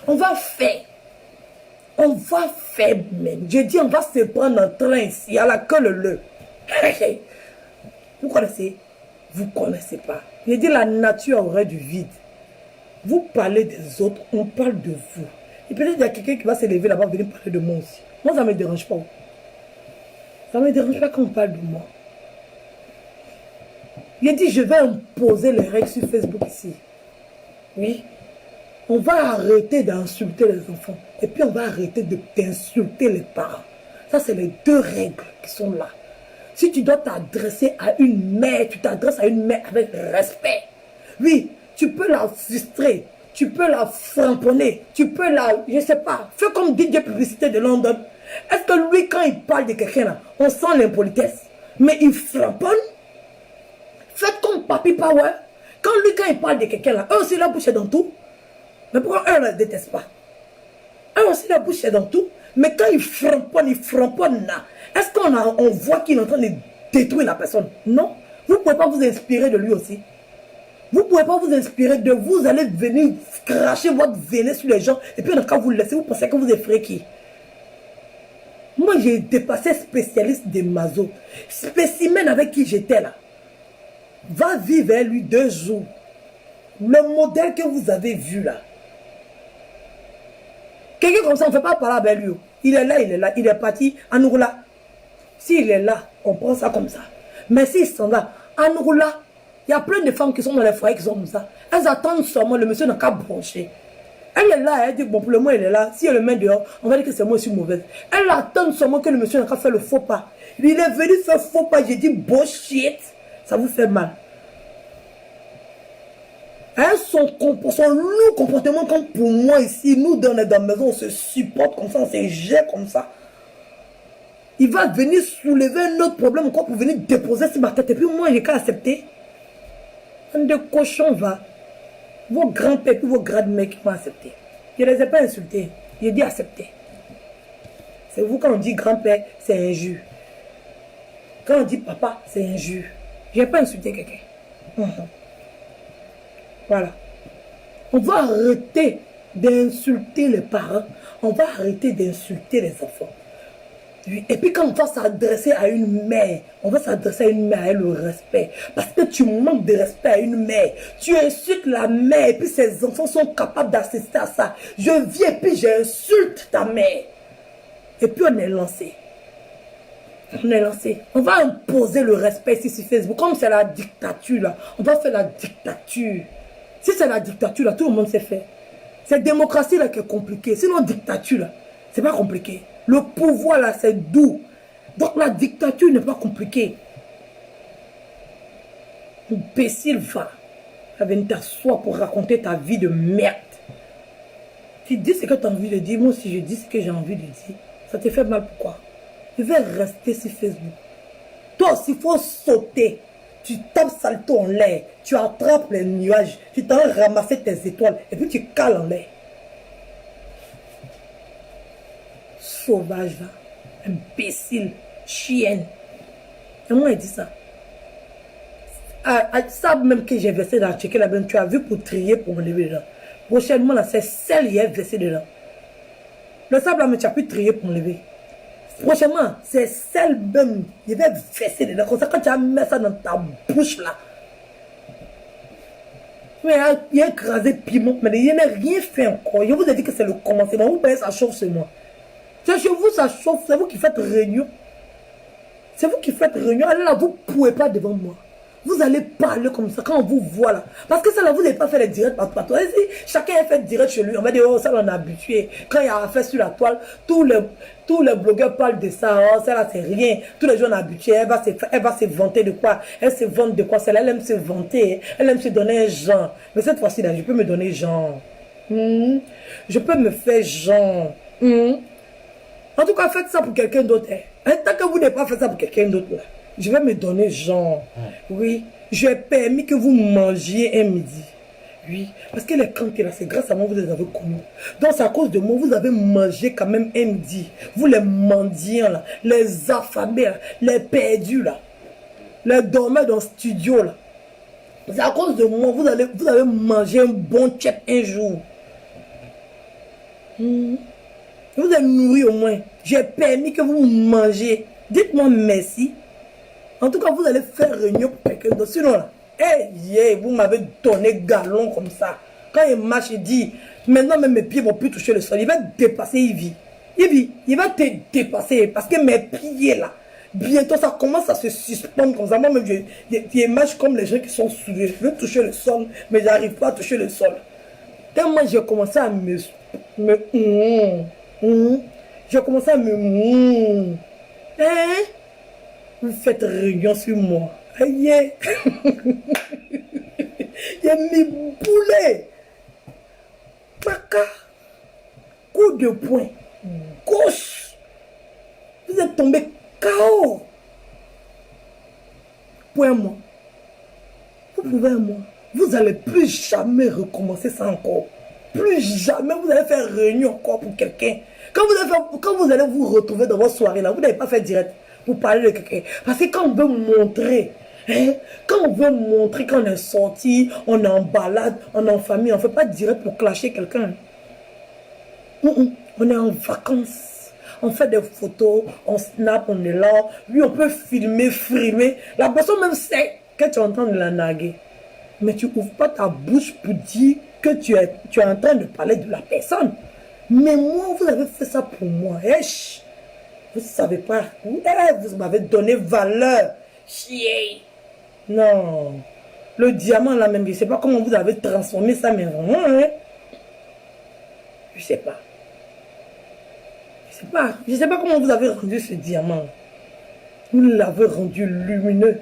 On va faire. On va faire même. Je dis on va se prendre un train ici à la queue le. Vous connaissez? Vous ne connaissez pas. Je dis la nature aurait du vide. Vous parlez des autres, on parle de vous. Et peut-être qu'il y a quelqu'un qui va se lever là-bas venir parler de moi aussi. Moi, ça ne me dérange pas. Ça ne me dérange pas quand on parle de moi. Il dit, je vais imposer les règles sur Facebook ici. Oui. On va arrêter d'insulter les enfants. Et puis on va arrêter d'insulter les parents. Ça, c'est les 2 règles qui sont là. Si tu dois t'adresser à une mère, tu t'adresses à une mère avec respect. Oui, tu peux la frustrer. Tu peux la framponner. Tu peux la... Je ne sais pas. Fais comme DJ Publicité de London. Est-ce que lui, quand il parle de quelqu'un là, on sent l'impolitesse. Mais il framponne. Faites comme Papi Power. Quand lui, quand il parle de quelqu'un là, eux aussi, la bouche est dans tout. Mais pourquoi eux ne le détestent pas? Eux aussi, la bouche est dans tout. Mais quand il framponne là, est-ce qu'on voit qu'il est en train de détruire la personne? Non. Vous ne pouvez pas vous inspirer de lui aussi. Vous ne pouvez pas vous inspirer de vous allez venir cracher votre venin sur les gens et puis quand vous le laissez, vous pensez que vous effrayez qui? Moi, j'ai dépassé spécialiste des masos. Spécimen avec qui j'étais là. Va vivre avec lui 2 jours. Le modèle que vous avez vu là. Quelqu'un comme ça, on ne fait pas parler avec lui. Il est là, il est parti. Anoula. S'il est là, on prend ça comme ça. Mais s'il s'en va, Anoula, il y a plein de femmes qui sont dans les foyers qui sont comme ça. Elles attendent seulement, le monsieur n'a qu'à broncher. Elle est là, elle dit, bon, pour le moment, il est là. Si elle le met dehors, on va dire que c'est moi aussi mauvaise. Elle attend seulement que le monsieur n'a qu'à faire le faux pas. Il est venu faire faux pas, j'ai dit, bullshit. Ça vous fait mal. Hein, son lourd comportement comme pour moi ici, nous dans la maison, on se supporte comme ça, on se jette comme ça. Il va venir soulever un autre problème encore pour venir déposer sur ma tête. Et puis moi, j'ai qu'à accepter. Un de cochons va. Vos grands-pères et vos grands-mères qui vont accepter. Je ne les ai pas insultés. J'ai dit accepter. C'est vous quand on dit grand-père, c'est injure. Quand on dit papa, c'est injure. Je n'ai pas insulté quelqu'un. Voilà. On va arrêter d'insulter les parents. On va arrêter d'insulter les enfants. Et puis quand on va s'adresser à une mère, on va s'adresser à une mère avec le respect. Parce que tu manques de respect à une mère. Tu insultes la mère et puis ses enfants sont capables d'assister à ça. Je viens et puis j'insulte ta mère. Et puis on est lancé. On est lancé. On va imposer le respect ici sur Facebook. Comme c'est la dictature là, on va faire la dictature. Si c'est la dictature là, tout le monde sait faire. Cette démocratie là qui est compliquée. Sinon dictature là, c'est pas compliqué. Le pouvoir là, c'est doux. Donc la dictature n'est pas compliquée. Imbécile va venir t'asseoir pour raconter ta vie de merde. Tu dis ce que tu as envie de dire. Moi aussi je dis ce que j'ai envie de dire. Ça te fait mal pourquoi? Je vais rester sur Facebook. Toi aussi, il faut sauter. Tu tapes salto en l'air. Tu attrapes les nuages. Tu t'en ramasses tes étoiles. Et puis tu cales en l'air. Sauvage là. Imbécile. Chienne. Et moi, il dit ça. Ça même que j'ai versé dans le checker là-bas, tu as vu pour trier, pour me lever dedans. Prochainement, là, c'est celle qui est versé dedans. Le sable là, mais tu as pu trier pour me lever. Prochainement, c'est celle même, il va verser dedans. Comme ça, quand tu as mis ça dans ta bouche là. Mais il a écrasé piment, mais il n'a rien fait encore. Je vous ai dit que c'est le commencement. Vous voyez, ça chauffe chez moi. C'est chez vous, ça chauffe. C'est vous qui faites réunion. C'est vous qui faites réunion. Allez là, vous ne pouvez pas devant moi. Vous allez parler comme ça quand on vous voit là. Parce que ça là, vous n'avez pas fait les directs partout. Chacun a fait direct chez lui. On va dire, oh, ça on est habitué. Quand il y a affaire sur la toile, tous les blogueurs parlent de ça. Oh, ça là, c'est rien. Tous les gens sont habitués. Elle va se vanter de quoi? Elle se vante de quoi? Celle-là, elle aime se vanter. Elle aime se donner un genre. Mais cette fois-ci là, je peux me donner genre. Je peux me faire genre. En tout cas, faites ça pour quelqu'un d'autre. Hein. Tant que vous n'avez pas fait ça pour quelqu'un d'autre là. Je vais me donner genre. Oui, j'ai permis que vous mangiez un midi. Oui, parce que les cantines là, c'est grâce à moi que vous les avez connus. Donc c'est à cause de moi, vous avez mangé quand même un midi. Vous les mendiants là, les affamés là, les perdus là, les dormeurs dans le studio là. C'est à cause de moi, vous avez mangé un bon chef un jour. Vous êtes nourri au moins. J'ai permis que vous mangez. Dites-moi merci. En tout cas, vous allez faire réunion pour quelqu'un d'autre. Sinon, là, vous m'avez donné galon comme ça. Quand il marche, il dit, maintenant même mes pieds vont plus toucher le sol. Il va dépasser Ivy. Il va te dépasser parce que mes pieds là, bientôt ça commence à se suspendre comme ça. Moi-même, je marche comme les gens qui sont soudés. Je veux toucher le sol, mais j'arrive pas à toucher le sol. Tellement j'ai commencé à j'ai commencé à me... Vous faites réunion sur moi. Aïe. Il a mis boulet. Paca. Coup de poing. Gauche. Vous êtes tombé KO. Point moi. Vous pouvez moi. Vous n'allez plus jamais recommencer ça encore. Plus jamais vous allez faire réunion encore pour quelqu'un. Quand vous allez vous retrouver dans votre soirée là, vous n'avez pas fait direct pour parler de quelqu'un. Parce que quand on veut montrer, quand on veut montrer qu'on est sorti, on est en balade, on est en famille, on ne fait pas direct pour clasher quelqu'un. On est en vacances. On fait des photos, on snap, on est là. Lui, on peut filmer, frimer. La personne même sait que tu es en train de la naguer. Mais tu n'ouvres pas ta bouche pour dire que tu es en train de parler de la personne. Mais moi, vous avez fait ça pour moi. Vous ne savez pas. Vous m'avez donné valeur. Chier. Non. Le diamant là même, je ne sais pas comment vous avez transformé ça, mais vraiment, je ne sais pas. Je ne sais pas comment vous avez rendu ce diamant. Vous l'avez rendu lumineux,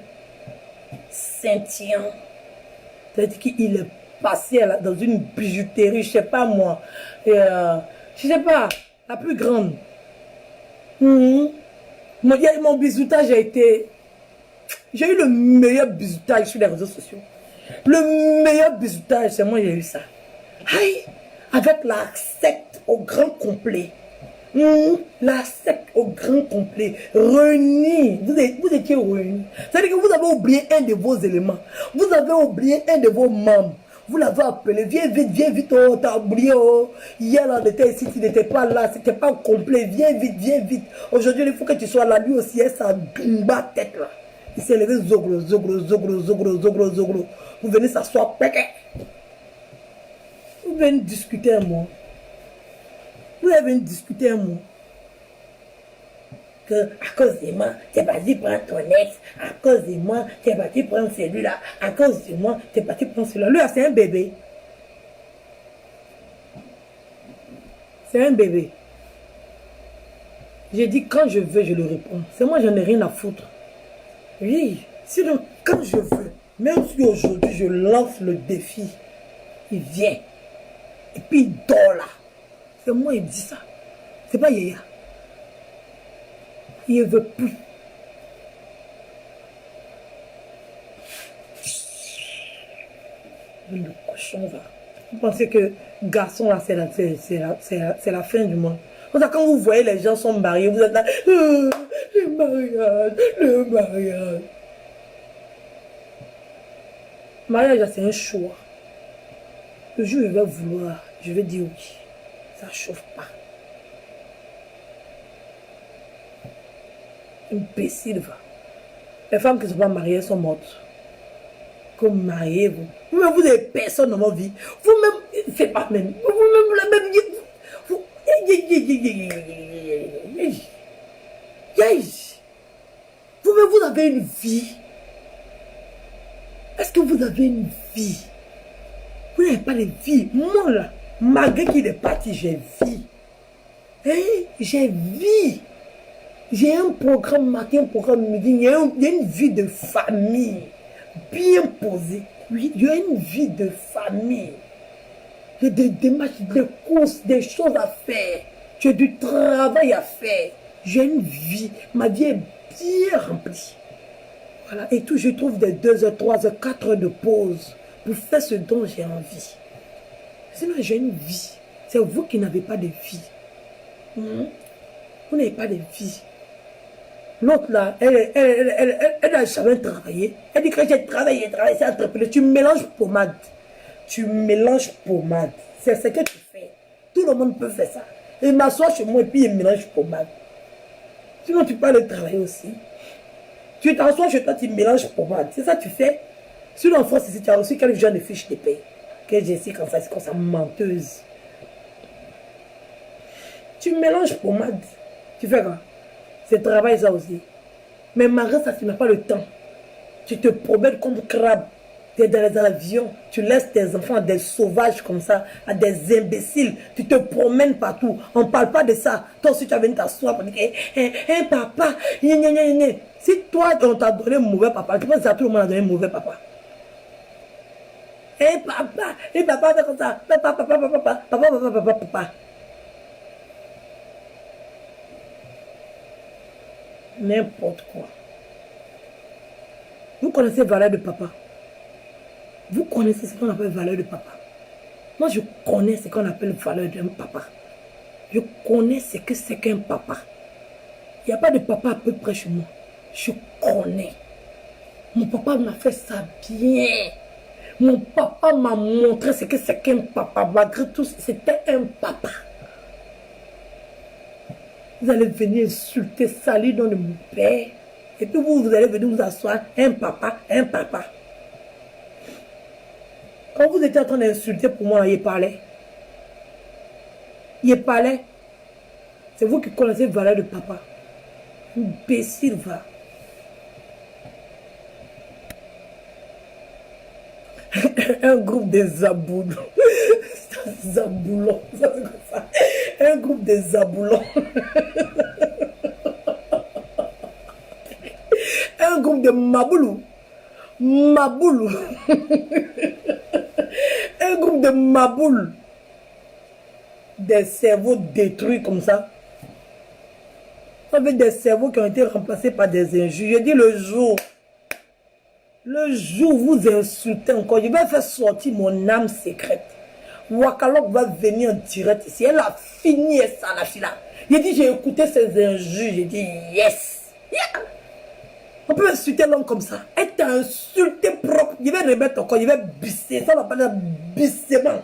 scintillant. C'est-à-dire qu'il est passé dans une bijouterie, je ne sais pas moi. Je ne sais pas, la plus grande. Mon bisoutage a été... J'ai eu le meilleur bisoutage sur les réseaux sociaux. Le meilleur bisoutage, c'est moi, j'ai eu ça. Aïe, avec la secte au grand complet. La secte au grand complet. Réunis. Vous étiez réunis. C'est-à-dire que vous avez oublié un de vos éléments. Vous avez oublié un de vos membres. Vous l'avez appelé. Viens vite. Oh, t'as oublié. Oh. Hier, là, on était ici. Tu n'étais pas là. C'était pas complet. Viens vite. Aujourd'hui, il faut que tu sois là. Lui aussi, il a sa dumba tête là. Il s'est levé zoglo. Vous venez s'asseoir. Vous venez discuter un mot. Vous avez discuté un mot. Que à cause de moi, tu es parti prendre ton ex. À cause de moi, tu es parti prendre celui-là. À cause de moi, tu es parti prendre celui-là. Lui, c'est un bébé. C'est un bébé. J'ai dit quand je veux, je le réponds. C'est moi, j'en ai rien à foutre. Oui, sinon, quand je veux, même si aujourd'hui je lance le défi, il vient. Et puis il dort là. C'est moi, il dit ça. C'est pas Yaya. Il ne veut plus. Le cochon va. Vous pensez que garçon là, c'est la fin du monde. Quand vous voyez les gens sont mariés, vous êtes là. Le mariage. Mariage, c'est un choix. Le jour où je vais vouloir, je vais dire oui. Ça ne chauffe pas. Imbécile, va. Les femmes qui ne sont pas mariées sont mortes. Comme mariez-vous. Vous-même, vous n'avez personne dans votre vie. Vous-même, c'est pas même. Vous-même, la même. Vous-même, vous avez une vie. Est-ce que vous avez une vie? Vous n'avez pas de vie. Moi, là, malgré qu'il est parti, j'ai vie. Hein? J'ai vie. J'ai un programme matin, un programme midi. Il y a une vie de famille. Bien posée. Oui, il y a une vie de famille. J'ai des démarches, des courses, des choses à faire. J'ai du travail à faire. J'ai une vie. Ma vie est bien remplie. Voilà. Et tout, je trouve des 2 heures, 3 heures, 4 heures de pause pour faire ce dont j'ai envie. Sinon, j'ai une vie. C'est vous qui n'avez pas de vie. Vous n'avez pas de vie. L'autre là, elle n'a jamais travaillé. Elle dit que j'ai travaillé, c'est entrepreneur. Tu mélanges pommade. Tu mélanges pommade. C'est ce que tu fais. Tout le monde peut faire ça. Il m'assoit chez moi et puis il mélange pommade. Sinon, tu peux aller travailler aussi. Tu t'assois chez toi, tu mélanges pommade. C'est ça que tu fais. Sinon, en France, ici, tu as reçu quel genre de fiche de paie que j'ai ici comme ça, c'est comme ça, menteuse. Tu mélanges pommade. Tu fais quoi? C'est travail ça aussi. Mais malgré ça, tu n'as pas le temps. Tu te promènes comme crabe. Tu es dans les avions. Tu laisses tes enfants à des sauvages comme ça, à des imbéciles. Tu te promènes partout. On ne parle pas de ça. Toi aussi, tu as venu t'asseoir pour dire papa, si toi, on t'a donné un mauvais papa, tu penses que tout le monde a donné un mauvais papa. Papa, papa, c'est comme ça. Papa. N'importe quoi. Vous connaissez la valeur de papa. Vous connaissez ce qu'on appelle valeur de papa. Moi, je connais ce qu'on appelle valeur d'un papa. Je connais ce que c'est qu'un papa. Il n'y a pas de papa à peu près chez moi. Je connais. Mon papa m'a fait ça bien. Mon papa m'a montré ce que c'est qu'un papa. Malgré tout, c'était un papa. Vous allez venir insulter, salir dans le mon père. Et puis vous allez venir vous asseoir. Un papa. Quand vous étiez en train d'insulter pour moi, il parlait. C'est vous qui connaissez la valeur de papa. Imbécile, va. Un groupe de zaboulons. Zaboulons. Ça, c'est comme ça. Un groupe de zaboulons. Un groupe de maboulou. Un groupe de maboules. Des cerveaux détruits comme ça. Avec des cerveaux qui ont été remplacés par des injures. Je dis le jour où vous insultez encore, je vais faire sortir mon âme secrète. Wakalok va venir en direct ici. Elle a fini ça, la fille là. J'ai dit, j'ai écouté ces injures. J'ai dit, yes. Yeah. On peut insulter l'homme comme ça. Elle t'a insulté propre. Je vais remettre encore, je vais bisser. Ça, on appelle ça bissement.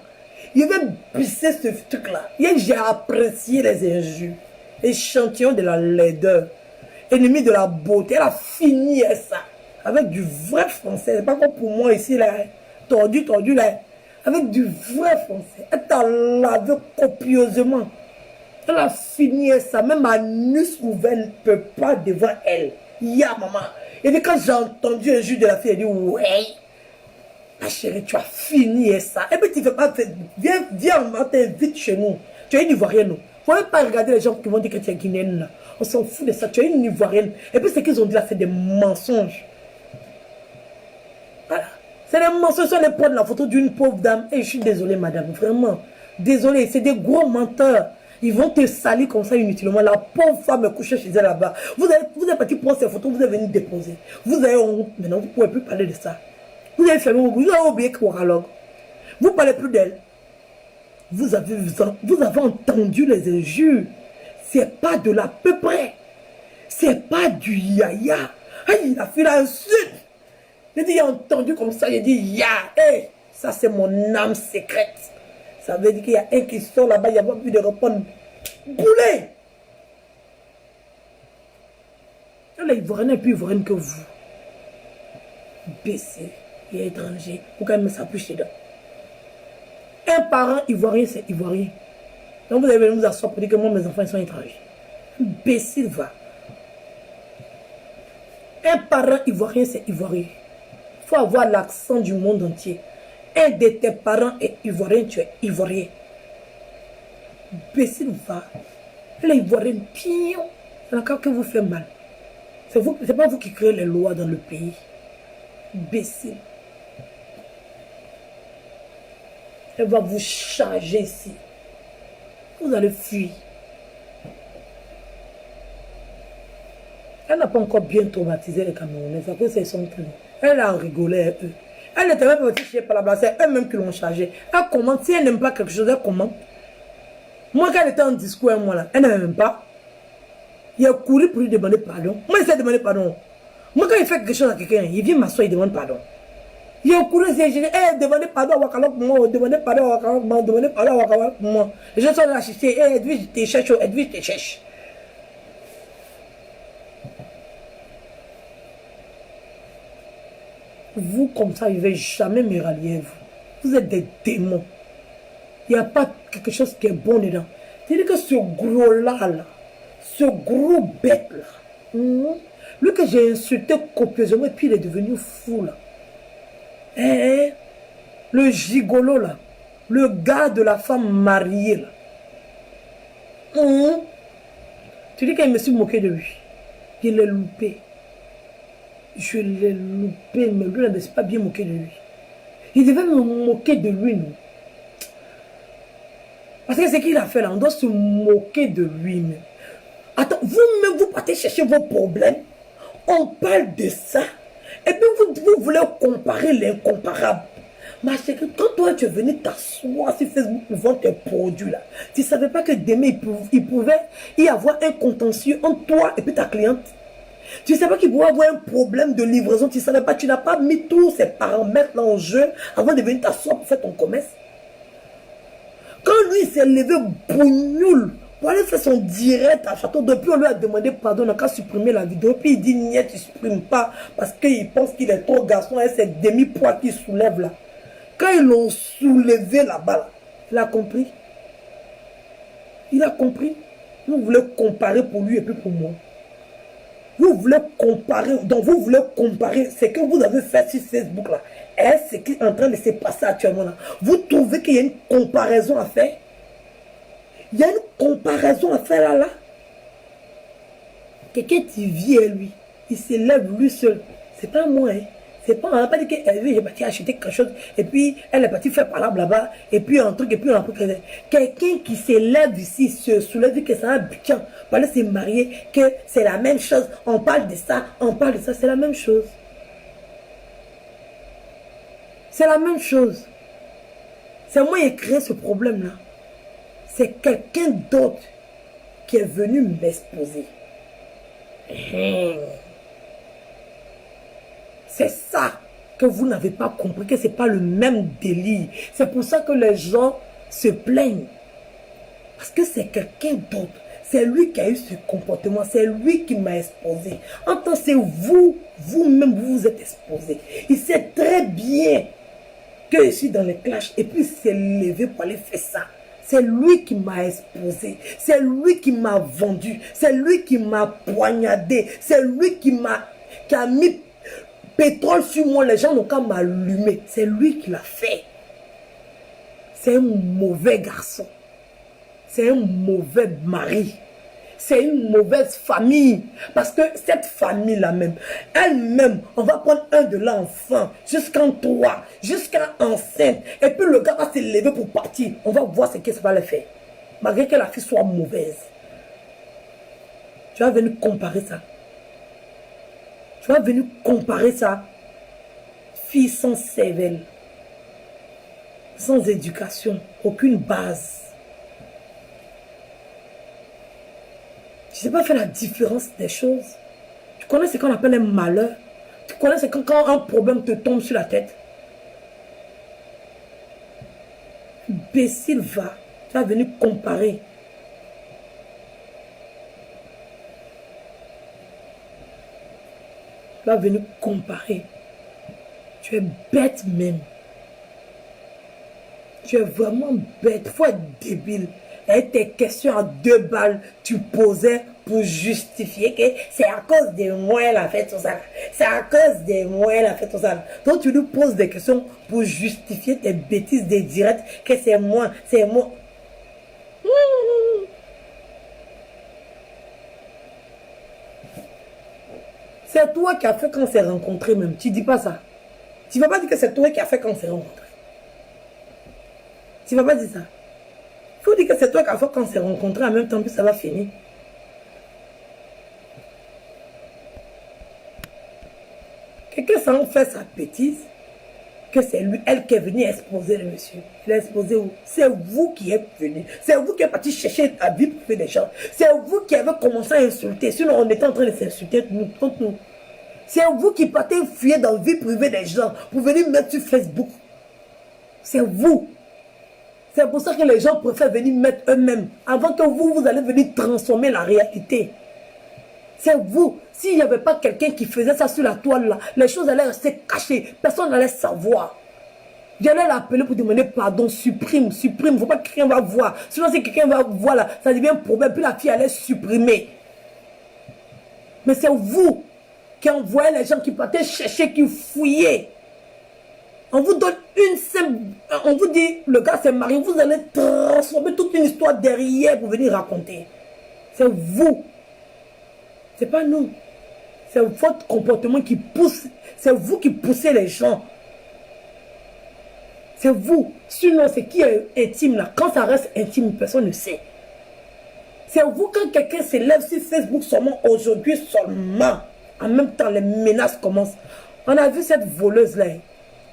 Je vais bisser ce truc-là. J'ai apprécié les injures. Échantillon de la laideur. Ennemi de la beauté. Elle a fini ça. Avec du vrai français. C'est pas comme pour moi ici, là. Tordu, là. Avec du vrai français. Elle t'a lavé copieusement. Elle a fini ça. Même anus ouvert ne peut pas devant elle. Ya maman. Et puis quand j'ai entendu un juge de la fille, elle dit ouais. Ma chérie, tu as fini ça. Et puis tu ne fais pas. Viens, on t'invite chez nous. Tu es une Ivoirienne. Il ne faut pas regarder les gens qui vont dire que tu es guinéenne. On s'en fout de ça. Tu es une Ivoirienne. Et puis ce qu'ils ont dit là, c'est des mensonges. Voilà. C'est des mensonges. Ils allaient prendre la photo d'une pauvre dame. Et je suis désolée, madame. Vraiment. Désolée. C'est des gros menteurs. Ils vont te salir comme ça inutilement. La pauvre femme est couchée chez elle là-bas. Vous êtes parti prendre ces photos, vous êtes venu déposer. Vous avez honte. Maintenant, vous ne pouvez plus parler de ça. Vous avez fermé, vous avez oublié Kouaralog. Vous ne parlez plus d'elle. Vous avez entendu les injures. C'est pas de l'à peu près. C'est pas du yaya. Aïe, la fille a insulte. J'ai entendu comme ça, j'ai dit ya. Hey, ça c'est mon âme secrète. Ça veut dire qu'il y a un qui sort là-bas, il n'y a pas plus de répondre. Boulet! Là, Ivoirien n'est plus Ivoirien que vous. Baissé et étranger. Vous quand même ça plus chez dedans. Un parent Ivoirien, c'est Ivoirien. Donc vous allez nous asseoir pour dire que moi, mes enfants, ils sont étrangers. Imbécile, va. Un parent Ivoirien, c'est Ivoirien. Il faut avoir l'accent du monde entier. Un de tes parents est ivoirien, tu es ivoirien. Imbécile va. Elle est ivoirienne, pion. C'est encore que vous faites mal. C'est pas vous qui créez les lois dans le pays. Imbécile. Elle va vous charger ici. Vous allez fuir. Elle n'a pas encore bien traumatisé les Camerounais. Ça peut c'est son truc. Elle a rigolé eux. Elle n'était même pas partie chez Palabla. C'est eux-mêmes qui l'ont chargé. Elle commente. Si elle n'aime pas quelque chose, elle commente. Moi, quand elle était en discours, moi, là, elle n'aimait même pas. Il a couru pour lui demander pardon. Moi, il s'est demandé pardon. Moi, quand il fait quelque chose à quelqu'un, il vient m'asseoir, il demande pardon. Il a couru, il a dit, demandez pardon à Wakala pour moi, demandez pardon à Wakala pour moi, demandez pardon à Wakala pour moi. Les gens sont là, chercher, Edwige, je te cherche, Edwige, je te cherche. Vous, comme ça, il ne va jamais me rallier, vous. Vous êtes des démons. Il n'y a pas quelque chose qui est bon dedans. C'est-à-dire que ce gros-là, là, ce gros bête-là, lui que j'ai insulté copieusement, et puis il est devenu fou, là. Le gigolo, là. Le gars de la femme mariée, là. Tu dis qu'il me suis moqué de lui. Il l'a loupé. Je l'ai loupé, mais lui, ne s'est pas bien moqué de lui. Il devait me moquer de lui, non. Parce que ce qu'il a fait là, on doit se moquer de lui-même. Attends, vous-même, vous partez chercher vos problèmes. On parle de ça. Et puis vous voulez comparer l'incomparable. Mais c'est que quand toi tu es venu t'asseoir sur Facebook pour vendre tes produits là, tu ne savais pas que demain il pouvait y avoir un contentieux entre toi et puis ta cliente. Tu ne savais pas qu'il pouvait avoir un problème de livraison. Tu ne savais pas, tu n'as pas mis tous ces paramètres là en jeu avant de venir t'asseoir pour faire ton commerce. Quand lui il s'est levé bougnoule pour aller faire son direct à Château, depuis on lui a demandé pardon, on a qu'à supprimer la vidéo. Puis il dit niet, tu ne supprimes pas parce qu'il pense qu'il est trop garçon et c'est demi-poids qu'il soulève là. Quand ils l'ont soulevé là-bas, là, il a compris. Il a compris. Vous voulez comparer pour lui et puis pour moi. Vous voulez comparer, donc vous voulez comparer ce que vous avez fait sur Facebook là. Et ce qui est en train de se passer actuellement là. Vous trouvez qu'il y a une comparaison à faire? Il y a une comparaison à faire là. Quelqu'un qui vit à lui, il se lève lui seul. C'est pas moi, hein. C'est pas, on n'a pas dit qu'elle est partie acheter quelque chose, et puis elle est partie faire par là-bas, et puis un truc, et puis un truc. Quelqu'un qui se lève ici, se soulève, que ça a butin, parler se marier, que c'est la même chose, on parle de ça, c'est la même chose. C'est la même chose. C'est moi qui ai créé ce problème-là. C'est quelqu'un d'autre qui est venu m'exposer. C'est ça que vous n'avez pas compris, que ce n'est pas le même délire. C'est pour ça que les gens se plaignent. Parce que c'est quelqu'un d'autre. C'est lui qui a eu ce comportement. C'est lui qui m'a exposé. En tant que c'est vous, vous-même, vous vous êtes exposé. Il sait très bien que je suis dans les clashs. Et puis il s'est levé pour aller faire ça. C'est lui qui m'a exposé. C'est lui qui m'a vendu. C'est lui qui m'a poignardé. C'est lui qui a mis pétrole sur moi. Les gens n'ont qu'à m'allumer. C'est lui qui l'a fait. C'est un mauvais garçon. C'est un mauvais mari. C'est une mauvaise famille. Parce que cette famille-là même, elle-même, on va prendre un de l'enfant, jusqu'en 3, jusqu'à enceinte. Et puis le gars va se lever pour partir. On va voir ce que ça va le faire. Malgré que la fille soit mauvaise. Tu vas venir comparer ça. Tu vas venir comparer ça. Fille sans cervelle. Sans éducation. Aucune base. Tu ne sais pas faire la différence des choses. Tu connais ce qu'on appelle un malheur. Tu connais ce quand un problème te tombe sur la tête. Imbécile va. Tu vas venir comparer. Tu vas venir comparer. Tu es bête même. Tu es vraiment bête. Il faut être débile. Et tes questions à 2 balles, tu posais pour justifier que c'est à cause de moi elle a fait tout ça. C'est à cause de moi elle a fait tout ça. Donc tu lui poses des questions pour justifier tes bêtises des directs que c'est moi, c'est moi. C'est toi qui as fait quand on s'est rencontrés même. Tu dis pas ça. Tu ne vas pas dire que c'est toi qui as fait quand on s'est rencontrés. Tu ne vas pas dire ça. Il faut dire que c'est toi qui as fait quand on s'est rencontrés. En même temps, puis ça va finir. Quelqu'un s'en fait sa bêtise. Que c'est lui, elle qui est venue exposer le monsieur. Il a exposé où? C'est vous qui êtes venu. C'est vous qui êtes parti chercher la vie privée des gens. C'est vous qui avez commencé à insulter. Sinon, on était en train de s'insulter contre nous. C'est vous qui partez fuir dans la vie privée des gens pour venir mettre sur Facebook. C'est vous. C'est pour ça que les gens préfèrent venir mettre eux-mêmes avant que vous allez venir transformer la réalité. C'est vous. S'il n'y avait pas quelqu'un qui faisait ça sur la toile là, les choses allaient rester cachées. Personne n'allait savoir. J'allais l'appeler pour demander pardon. Supprime, supprime. Il ne faut pas que quelqu'un va voir. Sinon, si quelqu'un va voir là, ça devient un problème. Puis la fille allait supprimer. Mais c'est vous qui envoyez les gens qui partaient chercher, qui fouillaient. On vous donne une simple... On vous dit, le gars s'est marié. Vous allez transformer toute une histoire derrière pour venir raconter. C'est vous. C'est pas nous. C'est votre comportement qui pousse. C'est vous qui poussez les gens. C'est vous. Sinon, c'est qui est intime là. Quand ça reste intime, personne ne sait. C'est vous quand quelqu'un s'élève sur Facebook seulement aujourd'hui seulement. En même temps, les menaces commencent. On a vu cette voleuse là.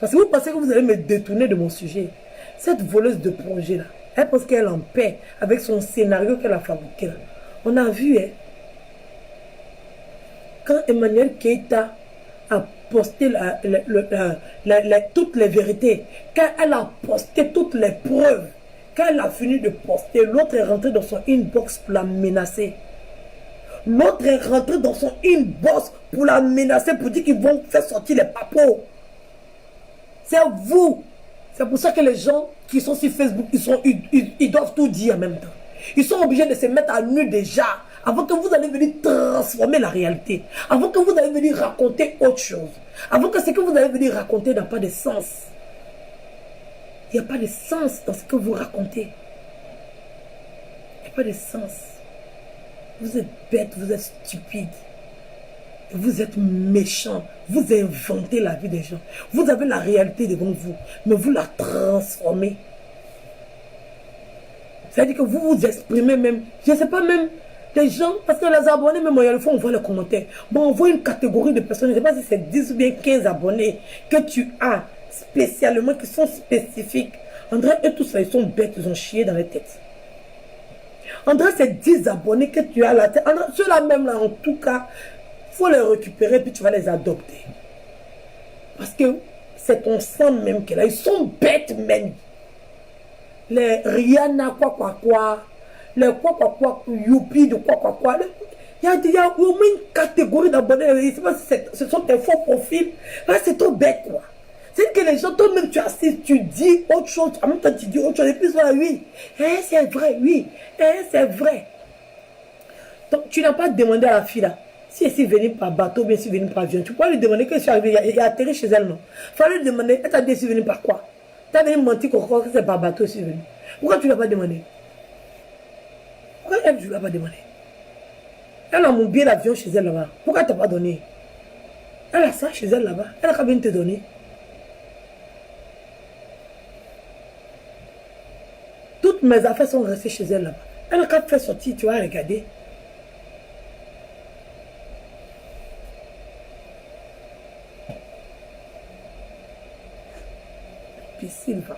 Parce que vous pensez que vous allez me détourner de mon sujet. Cette voleuse de projet là. Elle pense qu'elle est en paix avec son scénario qu'elle a fabriqué là. On a vu, hein. Quand Emmanuel Keïta a posté toutes les vérités, quand elle a posté toutes les preuves, quand elle a fini de poster, l'autre est rentré dans son inbox pour la menacer. L'autre est rentré dans son inbox pour la menacer, pour dire qu'ils vont faire sortir les papos. C'est vous. C'est pour ça que les gens qui sont sur Facebook, ils doivent tout dire en même temps. Ils sont obligés de se mettre à nu déjà, avant que vous allez venir transformer la réalité, avant que vous allez venir raconter autre chose, avant que ce que vous allez venir raconter n'a pas de sens. Il n'y a pas de sens dans ce que vous racontez. Il n'y a pas de sens. Vous êtes bête, vous êtes stupide. Vous êtes méchant. Vous inventez la vie des gens. Vous avez la réalité devant vous, mais vous la transformez. C'est-à-dire que vous vous exprimez même, je ne sais pas même, des gens, parce que les abonnés, même il y a le fois, on voit les commentaires. Bon, on voit une catégorie de personnes, je ne sais pas si c'est 10 ou bien 15 abonnés que tu as spécialement, qui sont spécifiques. André, eux tous, ils sont bêtes, ils ont chié dans les têtes. André, c'est 10 abonnés que tu as là. Ceux-là même, là, en tout cas, il faut les récupérer, puis tu vas les adopter. Parce que c'est ton sang même qui est là. Ils sont bêtes même. Les Rihanna, quoi, les quoi, youpi de quoi. Il y a au moins une catégorie d'abonnés. Je ne sais pas si ce sont tes faux profils. Là, c'est trop bête, quoi. C'est que les gens, toi-même, tu assistes, tu dis autre chose. En même temps, tu dis autre chose. Et puis, voilà, oui. C'est vrai, oui. C'est vrai. Donc, tu n'as pas demandé à la fille, là. Si elle est venue par bateau, bien si elle est venue par avion, tu peux lui demander que je suis arrivé, il a atterri chez elle, non. Il fallait lui demander, elle t'a dit, je suis venue par quoi? Tu as venu mentir qu'on croit que c'est par bateau, je suis venu. Pourquoi tu ne l'as pas demandé? Pourquoi elle, tu ne l'as pas demandé? Elle a mon billet d'avion chez elle là-bas. Pourquoi tu n'as pas donné? Elle a ça chez elle là-bas. Elle a qu'à bien te donner. Toutes mes affaires sont restées chez elle là-bas. Elle a qu'à faire sortir, tu vas regarder. Puis Sylvain.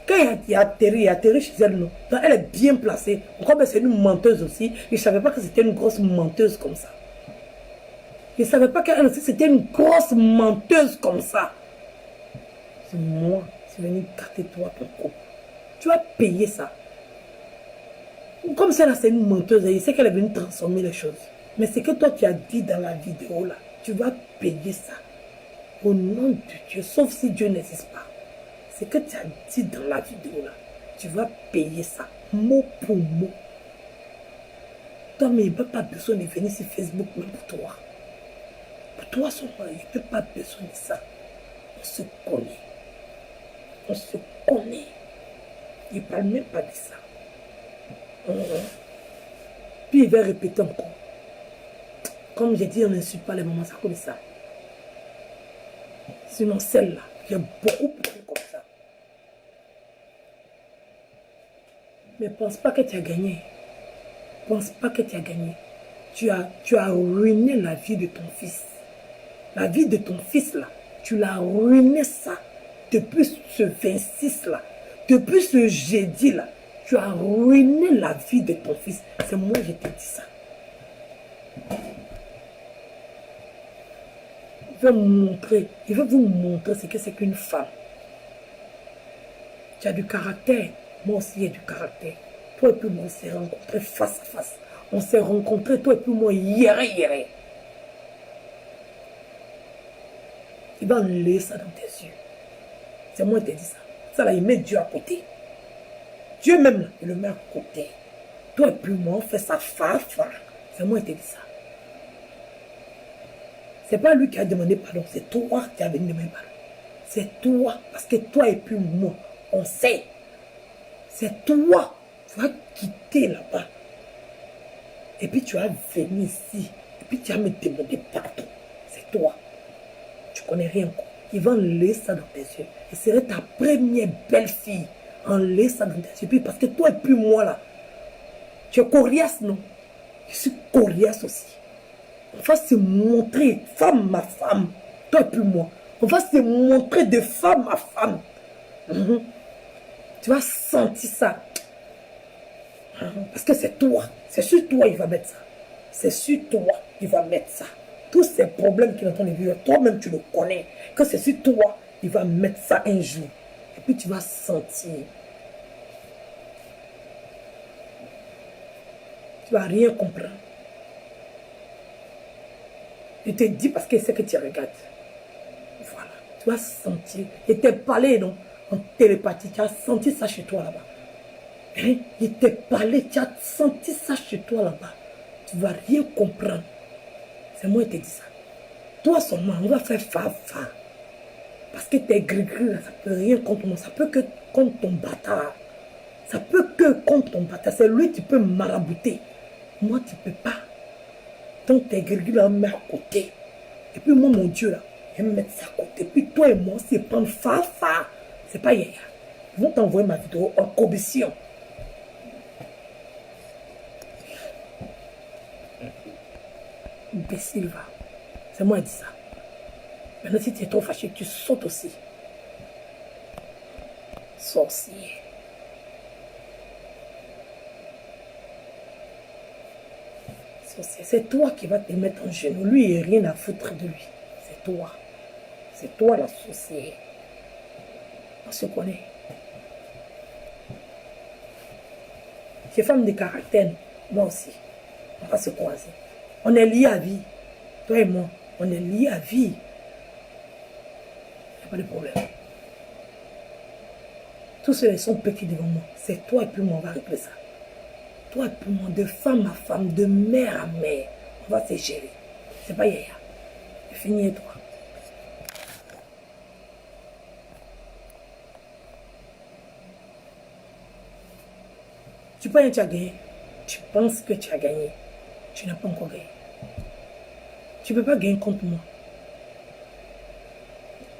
Quand il a atterri chez elle, non. Donc elle est bien placée. Pourquoi c'est une menteuse aussi. Je ne savais pas que c'était une grosse menteuse comme ça. Je ne savais pas qu'elle aussi c'était une grosse menteuse comme ça. C'est moi. C'est venu gâter toi ton coup. Tu vas payer ça. Comme celle-là, c'est une menteuse. Je sais qu'elle est venue transformer les choses. Mais ce que toi tu as dit dans la vidéo là, tu vas payer ça. Au nom de Dieu. Sauf si Dieu n'existe pas. Ce que tu as dit dans la vidéo là, tu vas payer ça, mot pour mot. Toi, mais il n'a pas besoin de venir sur Facebook même pour toi. Pour toi seulement, il n'a pas besoin de ça. On se connaît. On se connaît. Il ne parle même pas de ça. Puis il va répéter encore. Comme j'ai dit, on n'insulte pas les mamans, ça comme ça. Sinon, celle-là, il y a beaucoup comme ça. Mais pense pas que tu as gagné. Pense pas que tu as gagné. Tu as ruiné la vie de ton fils. La vie de ton fils, là, tu l'as ruiné ça. Depuis ce 26, là. Depuis ce jeudi, là. Tu as ruiné la vie de ton fils. C'est moi qui t'ai dit ça. Il veut vous montrer ce que c'est qu'une femme. Tu as du caractère. Moi aussi, j'ai du caractère. Toi et puis moi, on s'est rencontrés face à face. On s'est rencontrés, toi et puis moi, hier. Il va enlever ça dans tes yeux. C'est moi qui t'ai dit ça. Ça là, il met Dieu à côté. Dieu même, là, il le met à côté. Toi et puis moi, on fait ça fa. C'est moi qui t'ai dit ça. C'est pas lui qui a demandé pardon, c'est toi qui as venu demander pardon. C'est toi, parce que toi et puis moi, on sait. C'est toi, tu vas quitter là-bas. Et puis tu vas venir ici. Et puis tu vas me demander pardon. C'est toi. Tu connais rien encore. Il va enlever ça dans tes yeux. Et serait ta première belle-fille. Enlever ça dans tes yeux. Puis parce que toi et puis moi là, tu es coriace, non? Je suis coriace aussi. On va se montrer femme à femme, toi et puis moi. On va se montrer de femme à femme. Tu vas sentir ça. Parce que c'est toi. C'est sur toi il va mettre ça. C'est sur toi il va mettre ça. Tous ces problèmes qu'il est en train de vivre, toi-même tu le connais. Que c'est sur toi il va mettre ça un jour. Et puis tu vas sentir. Tu vas rien comprendre. Je te dis parce que c'est que tu regardes. Voilà. Tu vas sentir. Il t'a parlé, non? En télépathie. Tu as senti ça chez toi là-bas. Hein? Il t'a parlé. Tu as senti ça chez toi là-bas. Tu ne vas rien comprendre. C'est moi qui te dis ça. Toi seulement, on va faire fa. Parce que tes gris-gris, ça ne peut rien contre moi. Ça peut que contre ton bâtard. Ça peut que contre ton bâtard. C'est lui qui peut marabouter. Moi, tu ne peux pas. Donc tes gris là, met à côté. Et puis moi, mon Dieu là, je vais me mettre ça à côté. Et puis toi et moi, c'est prendre fa. C'est pas hier. Ils vont t'envoyer ma vidéo en commission. Imbécile va. C'est moi qui dis ça. Maintenant, si tu es trop fâché, tu sautes aussi. Sorcier. C'est toi qui vas te mettre en genou. Lui, il n'y a rien à foutre de lui. C'est toi. C'est toi la sorcière. On se connaît. C'est femme de caractère. Moi aussi. On va se croiser. On est liés à vie. Toi et moi, on est liés à vie. Il n'y a pas de problème. Tous ceux qui sont petits devant moi, c'est toi et puis moi, on va régler ça. Toi et puis moi, de femme à femme, de mère à mère, on va se gérer. C'est pas hier. C'est fini, toi. Tu penses que tu as gagné. Tu penses que tu as gagné. Tu n'as pas encore gagné. Tu ne peux pas gagner contre moi.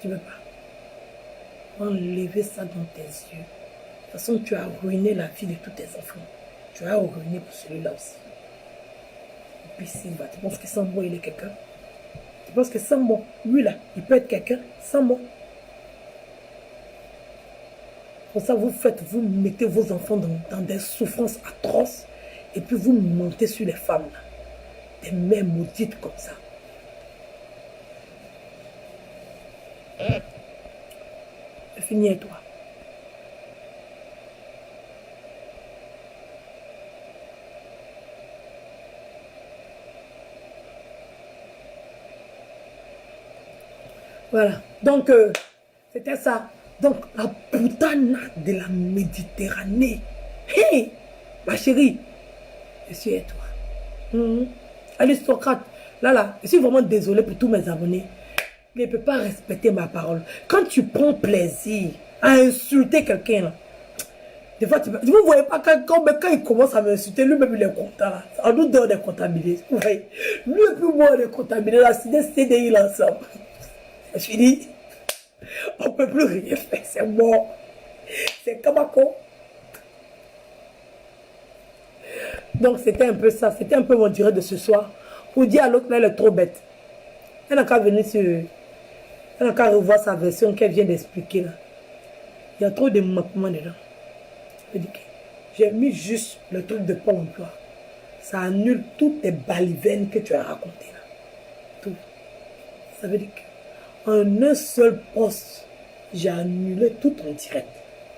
Tu ne peux pas. Enlever ça dans tes yeux. De toute façon, tu as ruiné la vie de tous tes enfants. Tu as ruiné pour celui-là aussi. Et puis Simba, tu penses que sans moi, il est quelqu'un? Tu penses que sans moi, lui là, il peut être quelqu'un sans moi? Pour ça, vous mettez vos enfants dans des souffrances atroces et puis vous montez sur les femmes là. Des mères maudites comme ça. C'est fini avec toi. Voilà. Donc, c'était ça. Donc, la putain de la Méditerranée. Hé, ma chérie, je suis avec toi. Aristocrate. Là, je suis vraiment désolé pour tous mes abonnés. Il ne peut pas respecter ma parole. Quand tu prends plaisir à insulter quelqu'un, des fois, vous ne voyez pas quand il commence à m'insulter, lui-même il est content. On nous donne des comptabilités. Vous voyez, lui et puis moi, on est comptabilités. Là, c'est des CDI là, ensemble. C'est fini. On ne peut plus rien faire. C'est mort. C'est comme un con. Donc, c'était un peu ça. C'était un peu mon direct de ce soir. Pour dire à l'autre, là, elle est trop bête. Elle n'a qu'à venir sur... Elle n'a qu'à revoir sa version qu'elle vient d'expliquer là. Il y a trop de manquements dedans. J'ai mis juste le truc de Pôle emploi. Ça annule toutes les balivernes que tu as racontées là. Tout. Ça veut dire qu'en un seul poste, j'ai annulé tout en direct.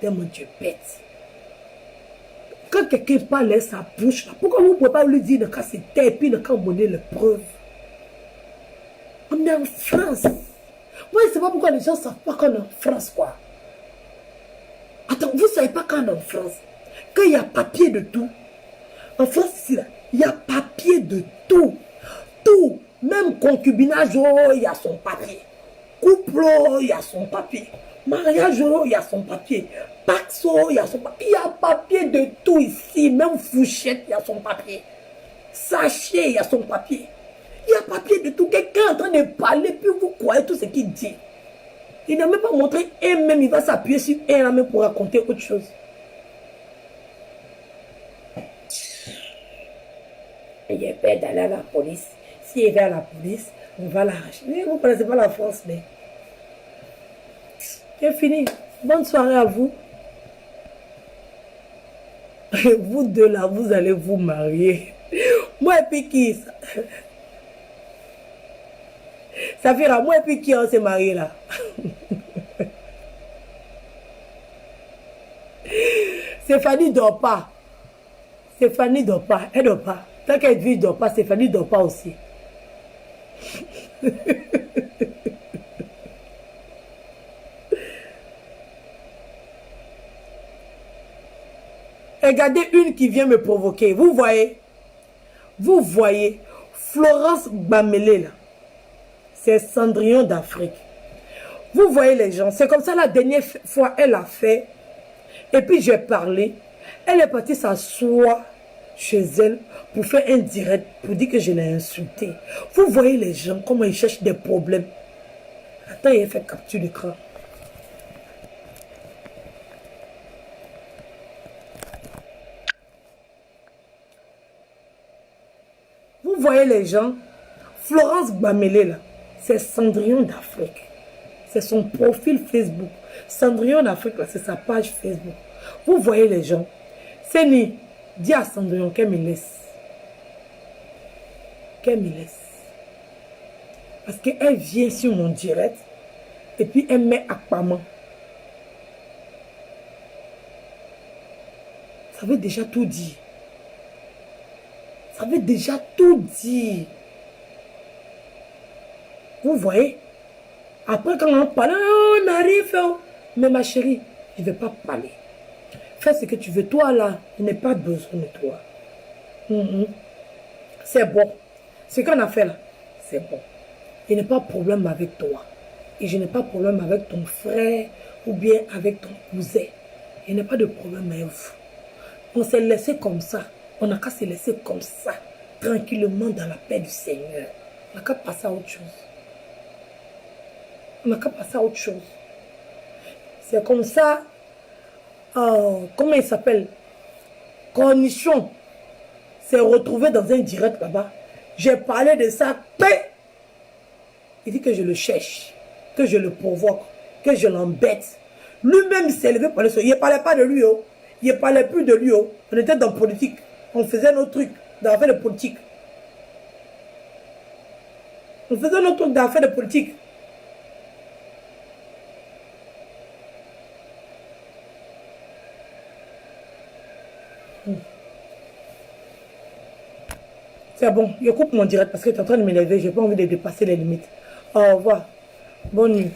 Tellement Dieu bête. Quand quelqu'un parle à sa bouche là, pourquoi vous ne pouvez pas lui dire de casser tête et puis de quand donner les preuves? On est en France. Moi, je ne sais pas pourquoi les gens ne savent pas qu'on est en France, quoi. Attends, vous ne savez pas qu'on est en France. Quand il y a papier de tout. En France, ici, là, il y a papier de tout. Tout. Même concubinage, oh, il y a son papier. Couple, oh, il y a son papier. Mariage, oh, il y a son papier. Pax, oh, il y a son papier. Il y a papier de tout ici. Même fourchette, il y a son papier. Sachet, il y a son papier. Il y a papier de tout. Quelqu'un est en train de parler, puis vous croyez tout ce qu'il dit. Il n'a même pas montré un même, il va s'appuyer sur un même pour raconter autre chose. Il est peur d'aller à la police. S'il va à la police, on va l'arracher. Mais vous ne connaissez pas la France, mais... C'est fini. Bonne soirée à vous. Vous deux là, vous allez vous marier. Moi et puis qui ça fait à moi et puis qui on s'est marié là. Stéphanie dort pas. Stéphanie dort pas. Elle dort pas. Tant qu'elle vit, dort pas. Stéphanie dort pas aussi. Regardez une qui vient me provoquer. Vous voyez? Vous voyez? Florence Bamele là. C'est Cendrillon d'Afrique. Vous voyez les gens. C'est comme ça la dernière fois elle a fait. Et puis j'ai parlé. Elle est partie s'asseoir chez elle pour faire un direct. Pour dire que je l'ai insulté. Vous voyez les gens. Comment ils cherchent des problèmes. Attends, il a fait capture d'écran. Vous voyez les gens, Florence Bamele là, c'est Cendrillon d'Afrique. C'est son profil Facebook. Cendrillon d'Afrique là, c'est sa page Facebook. Vous voyez les gens, Seni, dis à Cendrillon qu'elle me laisse. Qu'elle me laisse. Parce qu'elle vient sur mon direct et puis elle met Akpama. Ça veut déjà tout dire. Ça veut déjà tout dire. Vous voyez? Après, quand on parle, on arrive. Mais ma chérie, je ne vais pas parler. Fais ce que tu veux. Toi, là, je n'ai pas besoin de toi. C'est bon. Ce qu'on a fait là, c'est bon. Je n'ai pas de problème avec toi. Et je n'ai pas de problème avec ton frère ou bien avec ton cousin. Je n'ai pas de problème avec vous. On s'est laissé comme ça. On n'a qu'à se laisser comme ça, tranquillement dans la paix du Seigneur. On n'a qu'à passer à autre chose. On n'a qu'à passer à autre chose. C'est comme ça. Comment il s'appelle? Cornichon s'est retrouvé dans un direct là-bas. J'ai parlé de ça. Il dit que je le cherche, que je le provoque, que je l'embête. Lui-même s'est levé pour le soir. Il ne parlait pas de lui. Oh. Il ne parlait plus de lui. Oh. On était dans la politique. On faisait nos trucs d'affaires de politique. On faisait nos trucs d'affaires de politique. C'est bon, je coupe mon direct parce que tu es en train de m'élever. Je n'ai pas envie de dépasser les limites. Au revoir. Bonne nuit.